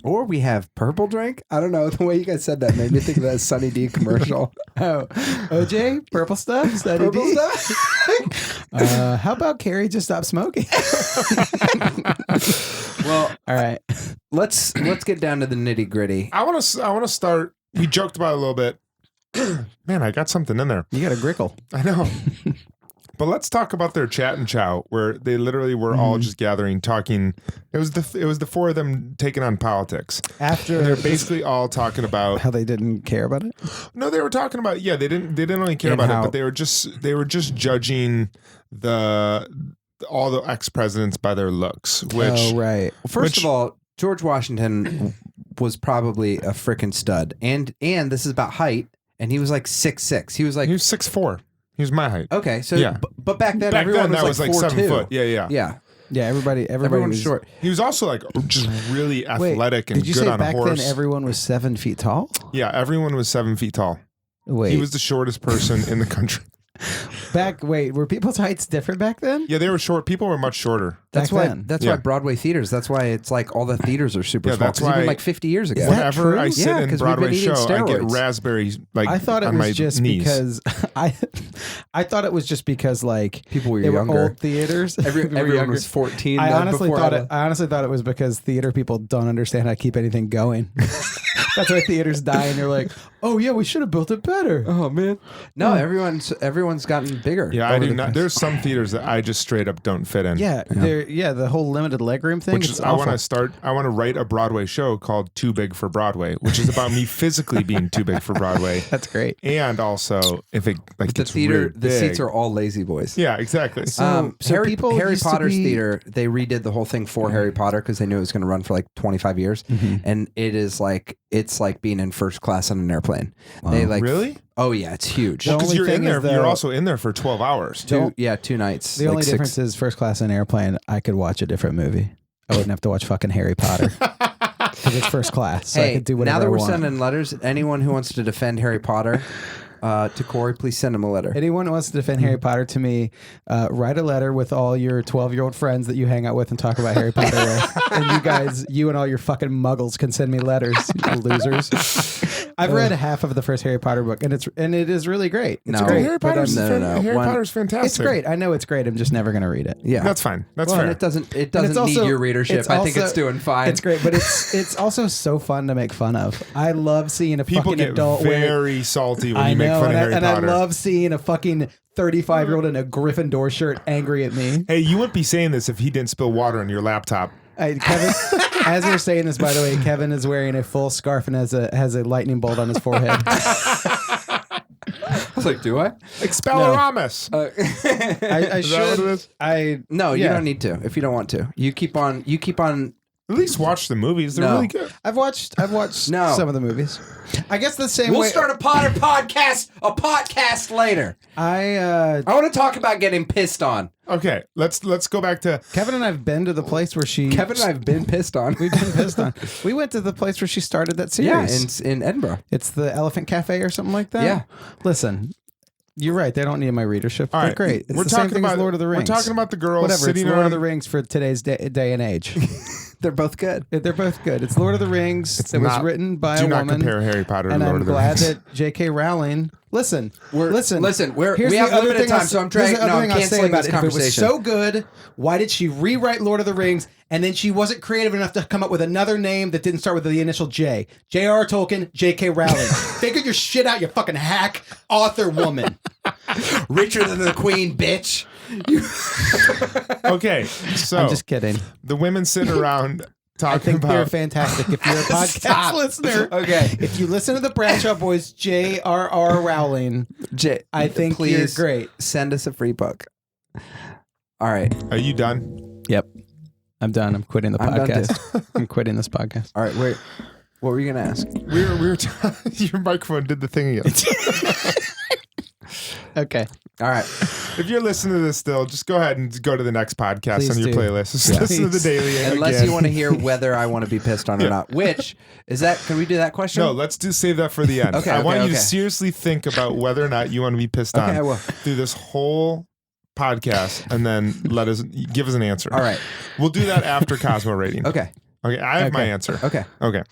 Speaker 4: Or we have purple drink. I don't know. The way you guys said that made me think of that Sunny D commercial.
Speaker 3: Oh, OJ, purple stuff, Sunny
Speaker 4: Purple
Speaker 3: D?
Speaker 4: stuff.
Speaker 3: How about Carrie just stop smoking?
Speaker 4: Well,
Speaker 3: All right.
Speaker 4: let's get down to the nitty gritty.
Speaker 5: I want to start. We joked about it a little bit. Man, I got something in there.
Speaker 3: You got a grickle.
Speaker 5: I know. But let's talk about their chat and chow, where they literally were all just gathering, talking. It was the four of them taking on politics.
Speaker 3: After
Speaker 5: And they're basically all talking about.
Speaker 3: how they didn't care about it.
Speaker 5: No, they were talking about. Yeah, they didn't really care
Speaker 4: And
Speaker 5: about
Speaker 4: how-
Speaker 5: it, but they were just judging all the ex presidents by their looks. Which
Speaker 3: Oh, right.
Speaker 4: First of all, George Washington was probably a freaking stud, and this is about height, and he was like 6'6". He was like
Speaker 5: he was 6'4". He was my height.
Speaker 4: okay, so
Speaker 5: Yeah.
Speaker 4: but back then
Speaker 5: Back
Speaker 4: everyone
Speaker 5: then, that
Speaker 4: was
Speaker 5: was
Speaker 4: like
Speaker 5: like 7
Speaker 4: 4'2".
Speaker 5: foot. Yeah.
Speaker 4: Yeah,
Speaker 3: Yeah, everybody
Speaker 4: everyone was
Speaker 3: was
Speaker 4: short.
Speaker 5: He was also like just really
Speaker 3: Wait,
Speaker 5: athletic and
Speaker 3: did you
Speaker 5: good
Speaker 3: say
Speaker 5: on a
Speaker 3: back
Speaker 5: horse.
Speaker 3: then everyone was 7 feet tall?
Speaker 5: Yeah, everyone was 7 feet tall.
Speaker 3: Wait,
Speaker 5: He was the shortest person in the country.
Speaker 3: were people's heights different back then?
Speaker 5: Yeah, they were short. People were much shorter.
Speaker 4: That's
Speaker 3: Back
Speaker 4: why.
Speaker 3: then.
Speaker 4: That's
Speaker 5: Yeah.
Speaker 4: why Broadway theaters. That's why it's like all the theaters are super
Speaker 5: Yeah,
Speaker 4: small.
Speaker 5: that's
Speaker 4: 'Cause even
Speaker 5: why-
Speaker 4: like 50 years ago.
Speaker 3: Is that
Speaker 5: Whenever
Speaker 3: true?
Speaker 5: I sit
Speaker 4: Yeah,
Speaker 5: in
Speaker 4: 'cause we've been
Speaker 5: Broadway
Speaker 4: eating
Speaker 5: show, I get
Speaker 4: steroids.
Speaker 5: raspberries like
Speaker 3: I thought it
Speaker 5: on my
Speaker 3: was just
Speaker 5: knees.
Speaker 3: because I thought it was just because like
Speaker 4: People were
Speaker 3: they were
Speaker 4: younger.
Speaker 3: old theaters. People were
Speaker 4: Everyone
Speaker 3: younger.
Speaker 4: was 14.
Speaker 3: I
Speaker 4: then
Speaker 3: honestly
Speaker 4: before
Speaker 3: thought
Speaker 4: I
Speaker 3: it. I honestly thought it was because theater people don't understand how to keep anything going. That's why theaters die, and they're like, "Oh yeah, we should have built it better."
Speaker 4: Oh man, no, everyone's gotten bigger.
Speaker 5: Yeah, I
Speaker 4: over
Speaker 5: do
Speaker 4: the
Speaker 5: not.
Speaker 4: past-
Speaker 5: There's some theaters that I just straight up don't fit in.
Speaker 3: Yeah, the whole limited legroom thing.
Speaker 5: Which
Speaker 3: It's
Speaker 5: is, I want
Speaker 3: awful.
Speaker 5: to write a Broadway show called Too Big for Broadway, which is about me physically being too big for Broadway.
Speaker 3: That's great.
Speaker 5: And also, if it like
Speaker 4: the
Speaker 5: gets
Speaker 4: theater.
Speaker 5: really
Speaker 4: The
Speaker 5: big-
Speaker 4: seats are all lazy boys.
Speaker 5: Yeah, exactly.
Speaker 3: So
Speaker 4: Harry
Speaker 3: people used to
Speaker 4: Potter's
Speaker 3: be-
Speaker 4: theater, they redid the whole thing for Harry Potter because they knew it was going to run for like 25 years, and it's like being in first class on an airplane. They like
Speaker 5: Really?
Speaker 4: Oh yeah, it's huge.
Speaker 3: The
Speaker 5: Because
Speaker 3: only
Speaker 5: you're in
Speaker 3: thing
Speaker 5: there.
Speaker 3: is, though-
Speaker 5: You're also in there for 12 hours.
Speaker 4: two nights.
Speaker 3: The
Speaker 4: like
Speaker 3: only
Speaker 4: 6
Speaker 3: difference is first class and airplane. I could watch a different movie. I wouldn't have to watch fucking Harry Potter because it's first class. So I
Speaker 4: Hey,
Speaker 3: could do whatever
Speaker 4: now that
Speaker 3: I
Speaker 4: we're
Speaker 3: want.
Speaker 4: sending letters, anyone who wants to defend Harry Potter to Cory, please send him a letter.
Speaker 3: Anyone who wants to defend Harry Potter to me, write a letter with all your 12-year-old friends that you hang out with and talk about Harry Potter with. And you and all your fucking muggles can send me letters, you losers. I've read half of the first Harry Potter book, and it is really great. It's great.
Speaker 5: Harry Potter's fantastic.
Speaker 3: It's great. I know it's great. I'm just never going to read it.
Speaker 4: Yeah,
Speaker 5: that's fine. That's
Speaker 4: well,
Speaker 5: fair.
Speaker 4: And it doesn't need your readership. I think it's doing fine.
Speaker 3: It's great, but it's also so fun to make fun of. I love seeing a
Speaker 5: People
Speaker 3: fucking
Speaker 5: get
Speaker 3: adult
Speaker 5: very salty when you make fun of Harry Potter.
Speaker 3: And I love seeing a fucking 35-year-old in a Gryffindor shirt angry at me.
Speaker 5: Hey, you wouldn't be saying this if he didn't spill water on your laptop.
Speaker 3: Kevin, as we're saying this, by the way, Kevin is wearing a full scarf and has a lightning bolt on his forehead.
Speaker 4: I was like, do I?
Speaker 5: Expelliarmus.
Speaker 3: I
Speaker 5: Is that what it
Speaker 3: should.
Speaker 5: is?
Speaker 4: No, you don't need to if you don't want to. You keep on.
Speaker 5: At least watch the movies. They're really good.
Speaker 3: I've watched some of the movies. I guess the same
Speaker 4: We'll
Speaker 3: way.
Speaker 4: start a podcast later.
Speaker 3: I
Speaker 4: want to talk about getting pissed on.
Speaker 5: Okay, let's go back to
Speaker 3: Kevin and I've been to the place where
Speaker 4: Kevin and I've been pissed on.
Speaker 3: We've been pissed on. We went to the place where she started that series.
Speaker 4: Yeah, in Edinburgh.
Speaker 3: It's the Elephant Cafe or something like that.
Speaker 4: Yeah.
Speaker 3: Listen, you're right. They don't need my readership.
Speaker 5: All
Speaker 3: They're
Speaker 5: right.
Speaker 3: great. It's
Speaker 5: We're
Speaker 3: the same
Speaker 5: talking
Speaker 3: thing as
Speaker 5: about
Speaker 3: Lord of the Rings.
Speaker 5: We're talking about the girls
Speaker 3: Whatever.
Speaker 5: sitting
Speaker 3: It's Lord
Speaker 5: around.
Speaker 3: of the Rings for today's day and age.
Speaker 4: They're both good.
Speaker 3: They're both good. It's Lord of the Rings. It was written by a
Speaker 5: Do not
Speaker 3: woman.
Speaker 5: compare Harry Potter to
Speaker 3: And
Speaker 5: Lord
Speaker 3: I'm
Speaker 5: of the
Speaker 3: glad
Speaker 5: Rings.
Speaker 3: that J.K. Rowling. Listen.
Speaker 4: Here's
Speaker 3: We
Speaker 4: the
Speaker 3: have
Speaker 4: other
Speaker 3: limited
Speaker 4: thing
Speaker 3: time, so I'm trying.
Speaker 4: no, I'm canceling this
Speaker 3: If it was
Speaker 4: conversation.
Speaker 3: so good, why did she rewrite Lord of the Rings? And then she wasn't creative enough to come up with another name that didn't start with the initial J. J.R. Tolkien, J.K. Rowling. Figure your shit out, you fucking hack author woman.
Speaker 4: Richer than the Queen, bitch.
Speaker 5: Okay, so
Speaker 3: I'm just kidding.
Speaker 5: the women sitting around
Speaker 3: I
Speaker 5: talking
Speaker 3: think they're
Speaker 5: about
Speaker 3: fantastic. If you're a podcast
Speaker 4: Stop.
Speaker 3: listener,
Speaker 4: Okay.
Speaker 3: if you listen to the Bradshaw Boys, J.R.R. Rowling, I think you're
Speaker 4: please
Speaker 3: great.
Speaker 4: Send us a free book. All right.
Speaker 5: Are you done?
Speaker 3: Yep. I'm done. I'm quitting the
Speaker 4: I'm done
Speaker 3: podcast. I'm quitting this podcast.
Speaker 4: All right. Wait. What were you gonna ask?
Speaker 5: We were your microphone did the thing again.
Speaker 3: Okay.
Speaker 4: All right.
Speaker 5: If you're listening to this still, just go ahead and go to the next podcast
Speaker 3: Please
Speaker 5: on your
Speaker 3: do.
Speaker 5: playlist. Just
Speaker 3: Yeah.
Speaker 5: listen to the daily
Speaker 4: Unless
Speaker 5: again.
Speaker 4: you want to hear whether I want to be pissed on or not. Which is that? Can we do that question?
Speaker 5: No, let's save that for the end.
Speaker 4: Okay,
Speaker 5: I want you
Speaker 4: okay.
Speaker 5: to seriously think about whether or not you want to be pissed on
Speaker 4: Okay, I will.
Speaker 5: through this whole podcast, and then give us an answer.
Speaker 4: All right.
Speaker 5: We'll do that after Cosmo rating.
Speaker 4: Okay.
Speaker 5: Okay, I have my answer.
Speaker 4: Okay.
Speaker 5: Okay.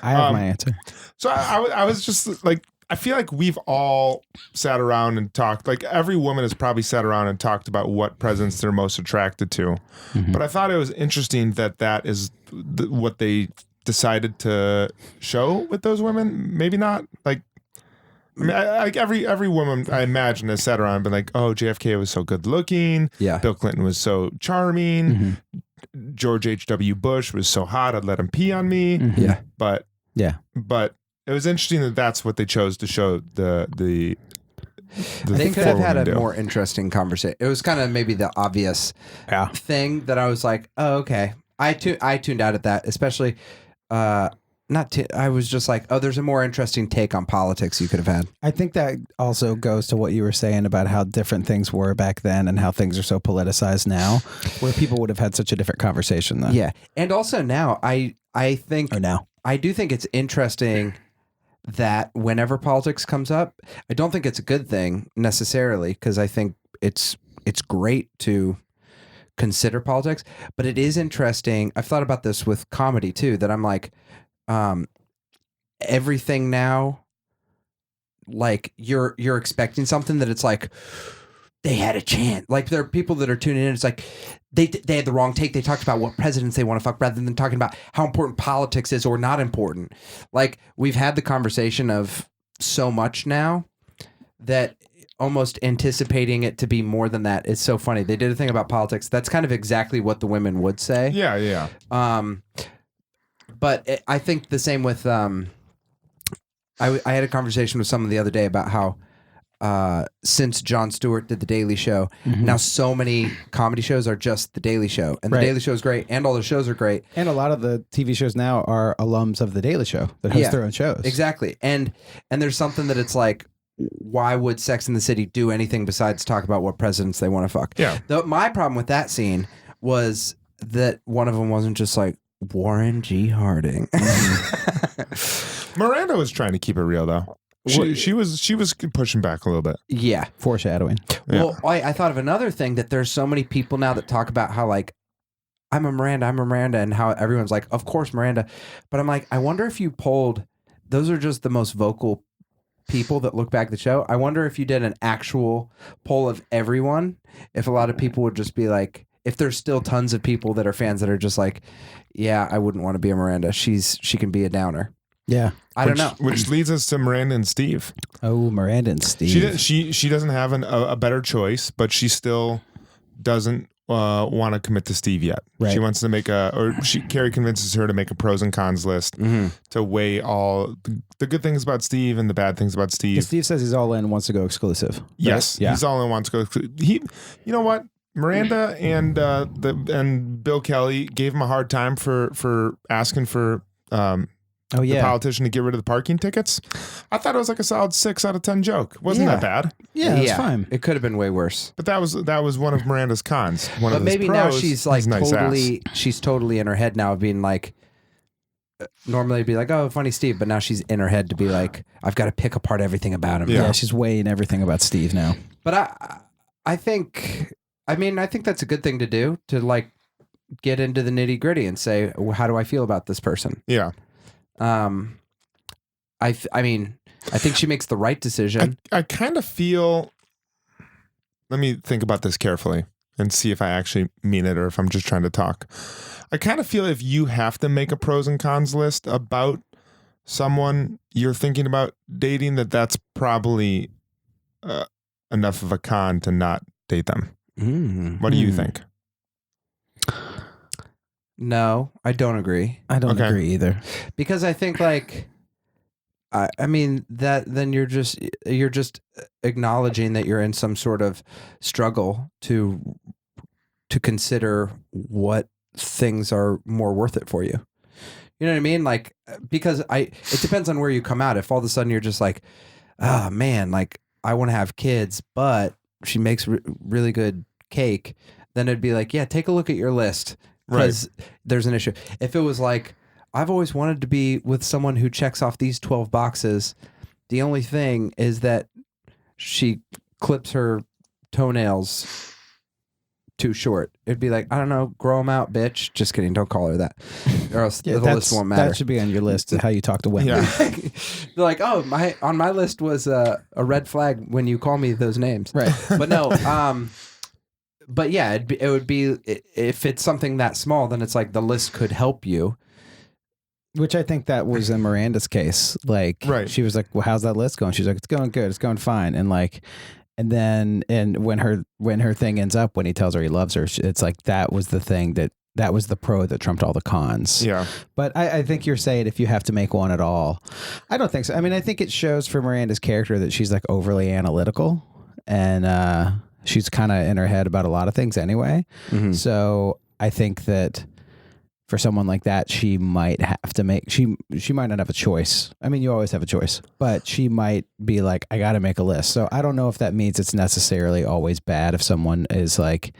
Speaker 3: I have my answer.
Speaker 5: So I was just like, I feel like we've all sat around and talked, like every woman has probably sat around and talked about what presidents they're most attracted to.
Speaker 3: Mm-hmm.
Speaker 5: But I thought it was interesting that is what they decided to show with those women. Maybe not. Like, I mean, like every woman I imagine has sat around and been like, oh, JFK was so good looking.
Speaker 4: Yeah.
Speaker 5: Bill Clinton was so charming.
Speaker 3: Mm-hmm.
Speaker 5: George H.W. Bush was so hot, I'd let him pee on me.
Speaker 3: Mm-hmm.
Speaker 4: Yeah.
Speaker 5: But it was interesting that that's what they chose to show the
Speaker 4: They could have had a
Speaker 5: do.
Speaker 4: more interesting conversation. It was kind of maybe the obvious thing that I was like, oh, okay. I tuned out at that, especially I was just like, oh, there's a more interesting take on politics you could have had.
Speaker 3: I think that also goes to what you were saying about how different things were back then and how things are so politicized now, where people would have had such a different conversation then.
Speaker 4: Yeah. And also now I think
Speaker 3: Or now.
Speaker 4: I do think it's interesting that whenever politics comes up, I don't think it's a good thing necessarily, because I think it's great to consider politics, but it is interesting. I've thought about this with comedy too, that I'm like, everything now, like you're expecting something that it's like they had a chance. Like there are people that are tuning in. It's like they had the wrong take. They talked about what presidents they want to fuck rather than talking about how important politics is or not important. Like we've had the conversation of so much now that almost anticipating it to be more than that is so funny. They did a thing about politics. That's kind of exactly what the women would say.
Speaker 5: Yeah.
Speaker 4: But I think the same with I had a conversation with someone the other day about how since Jon Stewart did The Daily Show, now so many comedy shows are just The Daily Show. And The Daily Show is great, and all the shows are great.
Speaker 3: And a lot of the TV shows now are alums of The Daily Show that host their own shows.
Speaker 4: Exactly. And there's something that it's like, why would Sex and the City do anything besides talk about what presidents they want to fuck?
Speaker 5: Yeah.
Speaker 4: My problem with that scene was that one of them wasn't just like, Warren G. Harding.
Speaker 5: Miranda was trying to keep it real though. She was pushing back a little bit.
Speaker 4: Yeah.
Speaker 3: Foreshadowing.
Speaker 4: Well, I thought of another thing, that there's so many people now that talk about how like, I'm a Miranda, and how everyone's like, of course Miranda. But I'm like, I wonder if you polled those are just the most vocal people that look back at the show. I wonder if you did an actual poll of everyone, if a lot of people would just be like, if there's still tons of people that are fans that are just like, yeah, I wouldn't want to be a Miranda. She can be a downer.
Speaker 3: Yeah.
Speaker 4: I don't know.
Speaker 5: Which leads us to Miranda and Steve.
Speaker 3: Oh, Miranda and Steve.
Speaker 5: She doesn't have a better choice, but she still doesn't want to commit to Steve yet.
Speaker 3: Right.
Speaker 5: She wants to Carrie convinces her to make a pros and cons list to weigh all the good things about Steve and the bad things about Steve.
Speaker 3: Steve says he's all in, wants to go exclusive. Right?
Speaker 5: Yes,
Speaker 3: Yeah.
Speaker 5: he's all in, wants to go. You know what? Miranda and Bill Kelly gave him a hard time for asking for the politician to get rid of the parking tickets. I thought it was like a solid 6 out of 10 joke. Wasn't that bad?
Speaker 3: Yeah, it's fine.
Speaker 4: It could have been way worse.
Speaker 5: But that was one of Miranda's cons.
Speaker 4: But maybe now she's like
Speaker 5: nice
Speaker 4: she's totally in her head now of being like, normally it'd be like, oh, funny Steve, but now she's in her head to be like, I've got to pick apart everything about him.
Speaker 3: Yeah, she's weighing everything about Steve now.
Speaker 4: But I think that's a good thing to do, to like get into the nitty gritty and say, well, how do I feel about this person?
Speaker 5: Yeah.
Speaker 4: I think she makes the right decision.
Speaker 5: I kind of feel. Let me think about this carefully and see if I actually mean it or if I'm just trying to talk. I kind of feel if you have to make a pros and cons list about someone you're thinking about dating, that's probably enough of a con to not date them. What do you think?
Speaker 4: No, I don't agree.
Speaker 3: I don't agree either.
Speaker 4: Because I think like, I mean that then you're just acknowledging that you're in some sort of struggle to consider what things are more worth it for you. You know what I mean? Like, because it depends on where you come out. If all of a sudden you're just like, oh man, like I want to have kids, but she makes really good cake, then it'd be like, yeah, take a look at your list. Because there's an issue. If it was like, I've always wanted to be with someone who checks off these 12 boxes. The only thing is that she clips her toenails too short. It'd be like, I don't know, grow them out, bitch. Just kidding. Don't call her that. Or else the list won't matter.
Speaker 3: That should be on your list of how you talk to women.
Speaker 5: Yeah.
Speaker 4: They're like, oh, on my list was a red flag when you call me those names.
Speaker 3: Right.
Speaker 4: But no, but yeah, it would be, if it's something that small, then it's like the list could help you.
Speaker 3: Which I think that was in Miranda's case. Like, she was like, well, how's that list going? She's like, it's going good. It's going fine. And like, and when her thing ends up, when he tells her he loves her, it's like, that was the thing that was the pro that trumped all the cons.
Speaker 5: Yeah.
Speaker 3: But I think you're saying if you have to make one at all, I don't think so. I mean, I think it shows for Miranda's character that she's like overly analytical and, she's kind of in her head about a lot of things anyway. Mm-hmm. So I think that for someone like that, she might have to make, she might not have a choice. I mean, you always have a choice, but she might be like, I got to make a list. So I don't know if that means it's necessarily always bad if someone is like,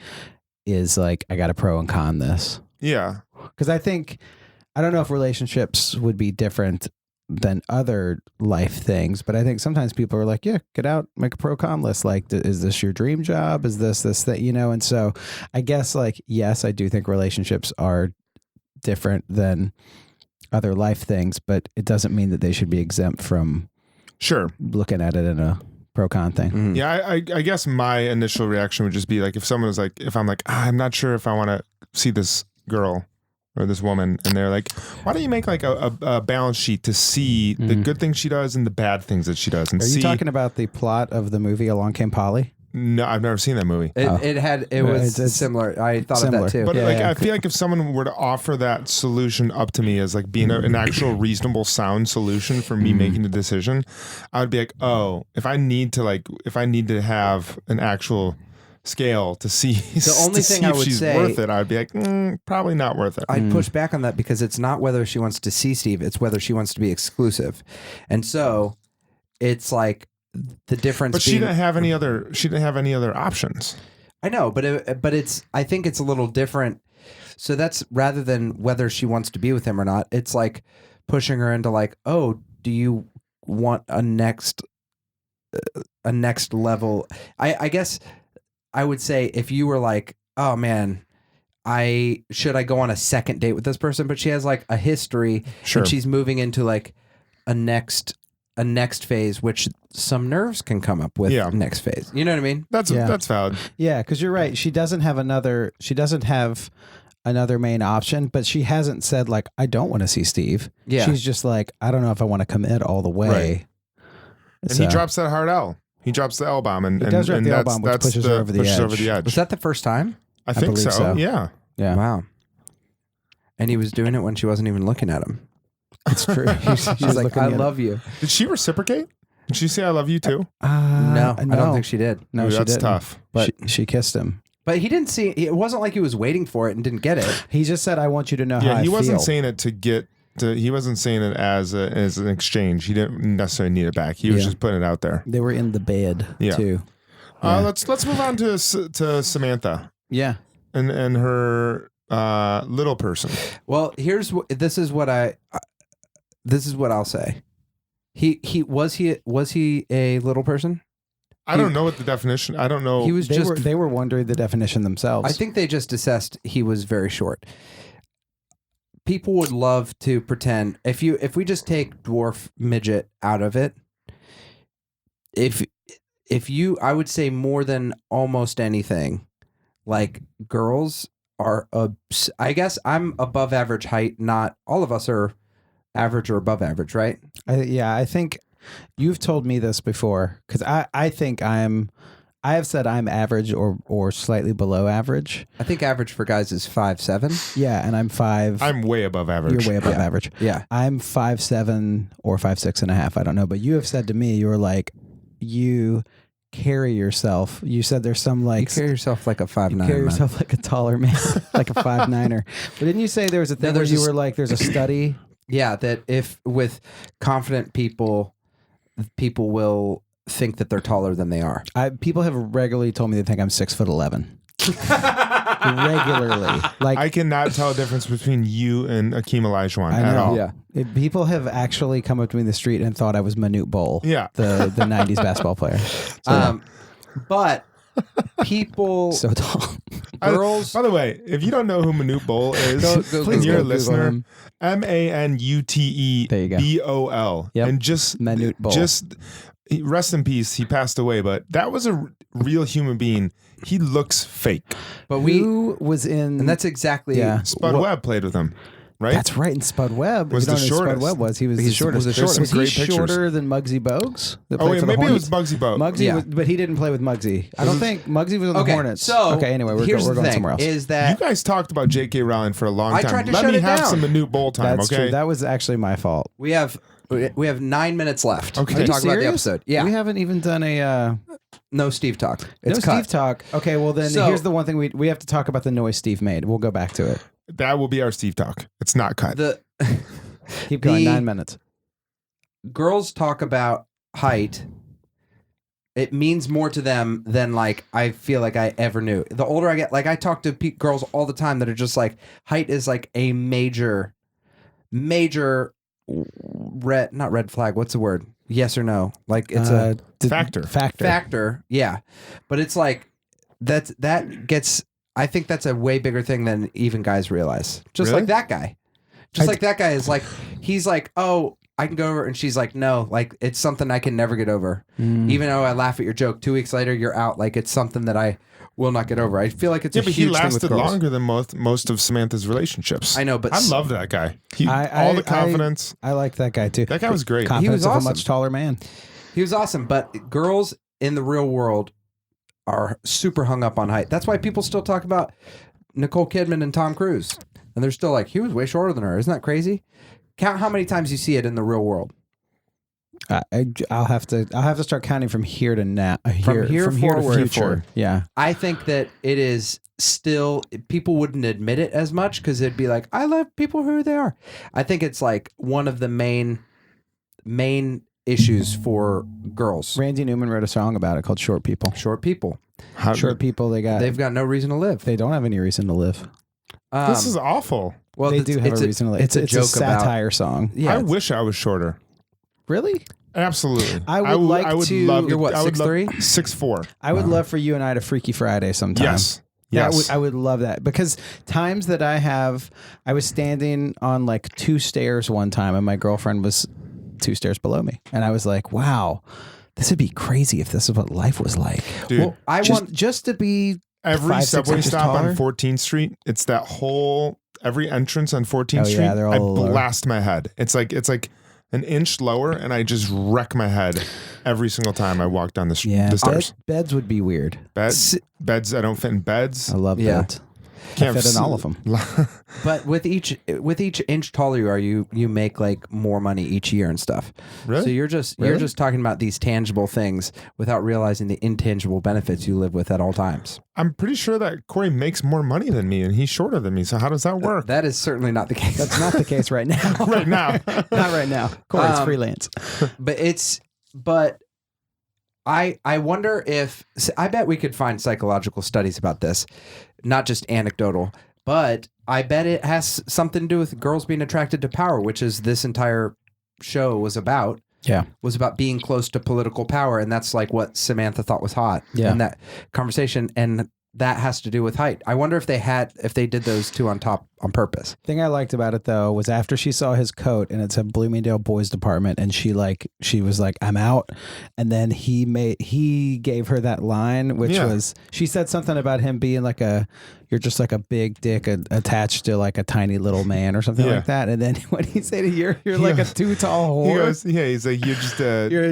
Speaker 3: I got to pro and con this.
Speaker 5: Yeah.
Speaker 3: Because I don't know if relationships would be different than other life things, but I think sometimes people are like, yeah, get out, make a pro con list. Like, is this your dream job? Is this, that, you know? And so I guess like, yes, I do think relationships are different than other life things, but it doesn't mean that they should be exempt from looking at it in a pro con thing.
Speaker 5: Mm-hmm. Yeah. I guess my initial reaction would just be like, if I'm like, I'm not sure if I want to see this girl or this woman, and they're like, why don't you make like a balance sheet to see the good things she does and the bad things that she does? And
Speaker 3: are you talking about the plot of the movie Along Came Polly?
Speaker 5: No, I've never seen that movie.
Speaker 4: It was similar. I thought of that too.
Speaker 5: But I feel like if someone were to offer that solution up to me as like being an actual reasonable, sound solution for me making the decision, I would be like, oh, if I need to have an actual scale to see
Speaker 4: the only thing I
Speaker 5: if
Speaker 4: would
Speaker 5: she's
Speaker 4: say,
Speaker 5: worth it, I'd be like, probably not worth it.
Speaker 4: I'd push back on that because it's not whether she wants to see Steve, it's whether she wants to be exclusive. And so it's like the difference.
Speaker 5: But she didn't have any other options.
Speaker 4: I know, but I think it's a little different. So that's rather than whether she wants to be with him or not, it's like pushing her into like, oh, do you want a next level? I guess I would say if you were like, oh man, should I go on a second date with this person? But she has like a history and she's moving into like a next phase, which some nerves can come up with next phase. You know what I mean?
Speaker 5: That's valid.
Speaker 3: Yeah, because you're right. She doesn't have another main option, but she hasn't said like, I don't want to see Steve.
Speaker 4: Yeah.
Speaker 3: She's just like, I don't know if I want to commit all the way.
Speaker 5: Right. And he drops that hard L. He drops the L bomb, and
Speaker 3: does drop the L bomb, which pushes her over the edge.
Speaker 4: Was that the first time?
Speaker 5: I think
Speaker 3: believe so.
Speaker 5: Yeah.
Speaker 3: Yeah.
Speaker 4: Wow. And he was doing it when she wasn't even looking at him.
Speaker 3: It's true.
Speaker 4: She's like, I love you.
Speaker 5: Did she reciprocate? Did she say I love you too?
Speaker 4: No, I don't think she did.
Speaker 3: No,
Speaker 5: Ooh,
Speaker 3: she
Speaker 5: that's
Speaker 3: didn't.
Speaker 5: tough.
Speaker 3: But she kissed him.
Speaker 4: But he didn't see. It wasn't like he was waiting for it and didn't get it.
Speaker 3: He just said, I want you to know how I feel.
Speaker 5: Yeah, he wasn't saying it to get to. He wasn't saying it as an exchange. He didn't necessarily need it back. He was just putting it out there.
Speaker 3: They were in the bed too.
Speaker 5: Let's move on to Samantha.
Speaker 3: Yeah.
Speaker 5: And her little person.
Speaker 4: Well, this is what I'll say. Was he a little person?
Speaker 5: I don't know what the definition. I don't know.
Speaker 4: He was
Speaker 3: They were wondering the definition themselves.
Speaker 4: I think they just assessed he was very short. People would love to pretend if we just take dwarf midget out of it. I would say more than almost anything, like girls are I guess I'm above average height. Not all of us are average or above average, right?
Speaker 3: I think you've told me this before, because I think I have said I'm average or slightly below average.
Speaker 4: I think average for guys is 5'7".
Speaker 3: Yeah, and I'm 5.
Speaker 5: I'm way above average.
Speaker 3: You're way above average.
Speaker 4: Yeah.
Speaker 3: I'm 5'7" or 5'6.5". I don't know, but you have said to me, you were like, you carry yourself. You said there's some like
Speaker 4: you carry yourself like a 5'9".
Speaker 3: You carry yourself like a taller man, like a 5'9". But didn't you say there was a thing where you were like, there's a study?
Speaker 4: Yeah, that if with confident people will think that they're taller than they are.
Speaker 3: People have regularly told me they think I'm 6'11". Regularly, like
Speaker 5: I cannot tell a difference between you and Akeem Olajuwon at all.
Speaker 4: Yeah,
Speaker 3: people have actually come up to me in the street and thought I was Manute Bol.
Speaker 5: Yeah,
Speaker 3: the '90s basketball player. So,
Speaker 4: but people
Speaker 3: so tall.
Speaker 4: Girls.
Speaker 5: By the way, if you don't know who Manute Bol is,
Speaker 3: please
Speaker 5: you're a
Speaker 3: Google
Speaker 5: listener.
Speaker 3: him.
Speaker 5: MANUTE
Speaker 3: There you go.
Speaker 5: BOL.
Speaker 3: Yep.
Speaker 5: And just
Speaker 3: Manute Bol.
Speaker 5: Rest in peace. He passed away, but that was a real human being. He looks fake.
Speaker 4: But
Speaker 3: Who was in?
Speaker 4: and that's exactly
Speaker 5: Spud Webb played with him, right?
Speaker 3: That's right. And Spud Webb
Speaker 5: Was
Speaker 3: you don't
Speaker 5: the
Speaker 3: know who
Speaker 5: shortest.
Speaker 3: Spud Webb was. He was the
Speaker 4: He's-
Speaker 3: shortest.
Speaker 4: was the shortest.
Speaker 3: Was he
Speaker 5: Great pictures.
Speaker 3: shorter than Muggsy Bogues? that
Speaker 5: Oh,
Speaker 3: played
Speaker 5: yeah,
Speaker 3: for the
Speaker 5: maybe it was
Speaker 3: Hornets?
Speaker 5: Muggsy Bogues.
Speaker 3: Muggsy,
Speaker 4: Yeah.
Speaker 3: but he didn't play with Muggsy. I don't think Muggsy was on the
Speaker 4: Okay,
Speaker 3: Hornets.
Speaker 4: so
Speaker 3: okay, anyway, we're
Speaker 4: here's
Speaker 3: going
Speaker 4: the thing,
Speaker 3: somewhere else.
Speaker 4: Is
Speaker 5: You
Speaker 4: that
Speaker 5: guys talked about J.K. Rowling for a long
Speaker 4: I
Speaker 5: time.
Speaker 4: tried to
Speaker 5: Let
Speaker 4: shut
Speaker 5: me
Speaker 4: it
Speaker 5: have
Speaker 4: down.
Speaker 5: some Manute Bol time,
Speaker 3: That's
Speaker 5: okay?
Speaker 3: true. That was actually my fault.
Speaker 4: we have 9 minutes left
Speaker 5: Okay.
Speaker 4: to
Speaker 5: Are you
Speaker 4: talk about the
Speaker 3: serious?
Speaker 4: episode? Yeah,
Speaker 3: We haven't even done a
Speaker 4: no Steve talk.
Speaker 3: no
Speaker 4: It's cut.
Speaker 3: Steve talk. Okay, well then
Speaker 4: So-
Speaker 3: here's the one thing we have to talk about the noise Steve made. We'll go back to it.
Speaker 5: That will be our Steve talk. It's not cut.
Speaker 4: The
Speaker 3: Keep going.
Speaker 4: The-
Speaker 3: 9 minutes.
Speaker 4: girls talk about height. It means more to them than like I feel like I ever knew. The older I get, like I talk to girls all the time that are just like height is like a major not red flag. What's the word? Yes or no? Like it's a
Speaker 5: Factor.
Speaker 4: factor. Yeah, but it's like that gets. I think that's a way bigger thing than even guys realize. Just
Speaker 5: Really?
Speaker 4: like that guy. Like that guy is like he's like, oh, I can go over, and she's like, no, like it's something I can never get over. Even though I laugh at your joke, 2 weeks later you're out. Like it's something that I will not get over. I feel like it's
Speaker 5: Yeah,
Speaker 4: a
Speaker 5: but he
Speaker 4: huge thing with
Speaker 5: lasted
Speaker 4: girls.
Speaker 5: longer than most of Samantha's relationships.
Speaker 4: I know, but
Speaker 5: I love that guy.
Speaker 3: I-
Speaker 5: All the confidence.
Speaker 3: I like that guy too.
Speaker 5: That guy was great.
Speaker 3: Confidence
Speaker 4: He was
Speaker 3: of
Speaker 4: awesome.
Speaker 3: a much taller man.
Speaker 4: he was awesome. But girls in the real world are super hung up on height. That's why people still talk about Nicole Kidman and Tom Cruise, and they're still like, he was way shorter than her. Isn't that crazy? Count how many times you see it in the real world.
Speaker 3: I'll have to start counting from here to now.
Speaker 4: From here
Speaker 3: to
Speaker 4: forward.
Speaker 3: future. Yeah.
Speaker 4: I think that it is still, people wouldn't admit it as much because it'd be like, I love people who they are. I think it's like one of the main issues for girls.
Speaker 3: Randy Newman wrote a song about it called "Short People."
Speaker 4: Short people.
Speaker 3: Short people.
Speaker 4: They've got no reason to live.
Speaker 3: They don't have any reason to live.
Speaker 5: This is awful.
Speaker 4: Well,
Speaker 3: They do have a reason to live. It's a
Speaker 4: joke
Speaker 3: satire song.
Speaker 4: Yeah,
Speaker 5: I wish I was shorter.
Speaker 3: Really?
Speaker 5: Absolutely.
Speaker 3: I would like to-
Speaker 4: You're what,
Speaker 5: I would
Speaker 4: 6'3"?
Speaker 5: 6'4".
Speaker 3: I would love for you and I to Freaky Friday sometime.
Speaker 5: Yes. Yes.
Speaker 3: I would love that because times that I was standing on like 2 stairs one time and my girlfriend was 2 stairs below me. And I was like, wow, this would be crazy if this is what life was like.
Speaker 5: Dude,
Speaker 4: Well, I want
Speaker 3: Just to be
Speaker 5: every
Speaker 3: 5-6
Speaker 5: subway
Speaker 3: inches
Speaker 5: stop
Speaker 3: taller?
Speaker 5: on 14th Street, it's that whole every entrance on 14th
Speaker 3: Oh,
Speaker 5: Street.
Speaker 3: yeah, they're all
Speaker 5: I
Speaker 3: lower.
Speaker 5: blast my head. It's like an inch lower, and I just wreck my head every single time I walk down the stairs.
Speaker 3: Beds would be weird.
Speaker 5: Beds. I don't fit in beds.
Speaker 3: I love
Speaker 4: Yeah.
Speaker 3: beds.
Speaker 5: Can't
Speaker 3: I fit in all of them.
Speaker 4: But with each inch taller you are, you make like more money each year and stuff.
Speaker 5: Really?
Speaker 4: So you're just talking about these tangible things without realizing the intangible benefits you live with at all times.
Speaker 5: I'm pretty sure that Cory makes more money than me, and he's shorter than me. So how does that work?
Speaker 4: That is certainly not the case.
Speaker 3: That's not the case right now.
Speaker 5: right now.
Speaker 3: Not right now. Corey's freelance.
Speaker 4: But I wonder if I bet we could find psychological studies about this, not just anecdotal, but I bet it has something to do with girls being attracted to power, which is this entire show was about.
Speaker 3: Yeah.
Speaker 4: Was about being close to political power, and that's like what Samantha thought was hot.
Speaker 3: Yeah.
Speaker 4: In that conversation, and that has to do with height. I wonder if they did those two on top on purpose.
Speaker 3: Thing I liked about it though was after she saw his coat and it said Bloomingdale Boys Department, and she was like, I'm out. And then he gave her that line, which was, she said something about him being like you're just like a big dick attached to like a tiny little man or something like that. And then what did he say to you? You're like a too tall whore.
Speaker 5: He goes, he's like, you're just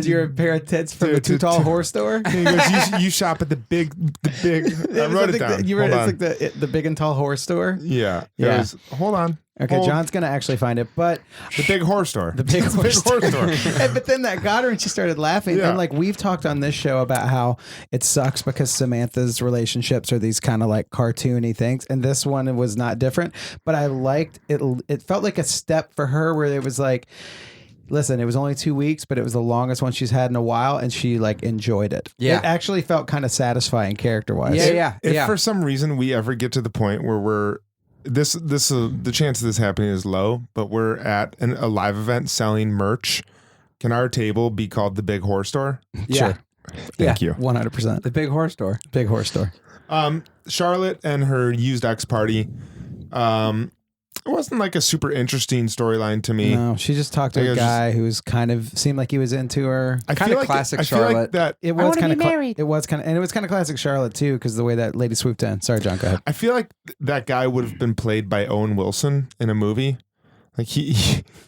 Speaker 3: you're a pair of tits from the too tall whore store.
Speaker 5: He goes, you shop at the big. I wrote it down.
Speaker 3: It's like the big and tall whore store.
Speaker 5: Yeah.
Speaker 3: Yeah.
Speaker 5: Hold on.
Speaker 3: Okay, John's gonna actually find it, but
Speaker 5: the big horse store.
Speaker 3: The big horse store.
Speaker 5: store.
Speaker 3: But then that got her, and she started laughing.
Speaker 5: Yeah.
Speaker 3: And like we've talked on this show about how it sucks because Samantha's relationships are these kind of like cartoony things, and this one was not different. But I liked it. It felt like a step for her where it was like, listen, it was only 2 weeks, but it was the longest one she's had in a while, and she like enjoyed it.
Speaker 4: Yeah.
Speaker 3: It actually felt kind of satisfying character wise.
Speaker 5: If for some reason we ever get to the point where we're the chance of this happening is low, but we're at a live event selling merch, can our table be called the Big Horse Store?
Speaker 3: Sure.
Speaker 5: Thank you.
Speaker 3: 100%.
Speaker 4: The big horse store.
Speaker 3: Big horse store.
Speaker 5: Charlotte and her used ex party. It wasn't like a super interesting storyline to me.
Speaker 3: No, she just talked to a guy who's kind of seemed like he was into her.
Speaker 4: Kind of classic Charlotte.
Speaker 5: That
Speaker 3: It was kind of it was kind of, and it was kind of classic Charlotte too, because the way that lady swooped in. Sorry, John, go ahead.
Speaker 5: I feel like that guy would have been played by Owen Wilson in a movie. Like he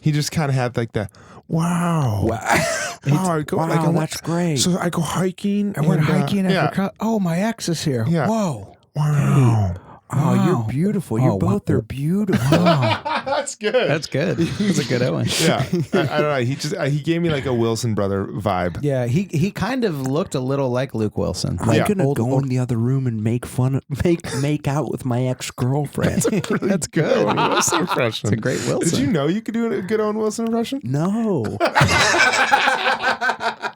Speaker 5: just kind of had like that. Wow. I go,
Speaker 4: Wow, that's great.
Speaker 5: So I go hiking.
Speaker 3: I went hiking and
Speaker 5: yeah.
Speaker 3: forgot. Oh, my ex is here.
Speaker 5: Yeah.
Speaker 3: Whoa.
Speaker 5: Wow.
Speaker 4: Oh, you're beautiful. You both are beautiful.
Speaker 5: That's good.
Speaker 3: That's good. That's a good Owen.
Speaker 5: Yeah. I don't know. He gave me like a Wilson brother vibe.
Speaker 3: Yeah, he kind of looked a little like Luke Wilson.
Speaker 5: I'm
Speaker 4: gonna go in the other room and make out with my ex-girlfriend.
Speaker 3: That's good.
Speaker 5: Owen Wilson impression.
Speaker 3: It's a great Wilson.
Speaker 5: Did you know you could do a good Owen Wilson impression?
Speaker 4: No.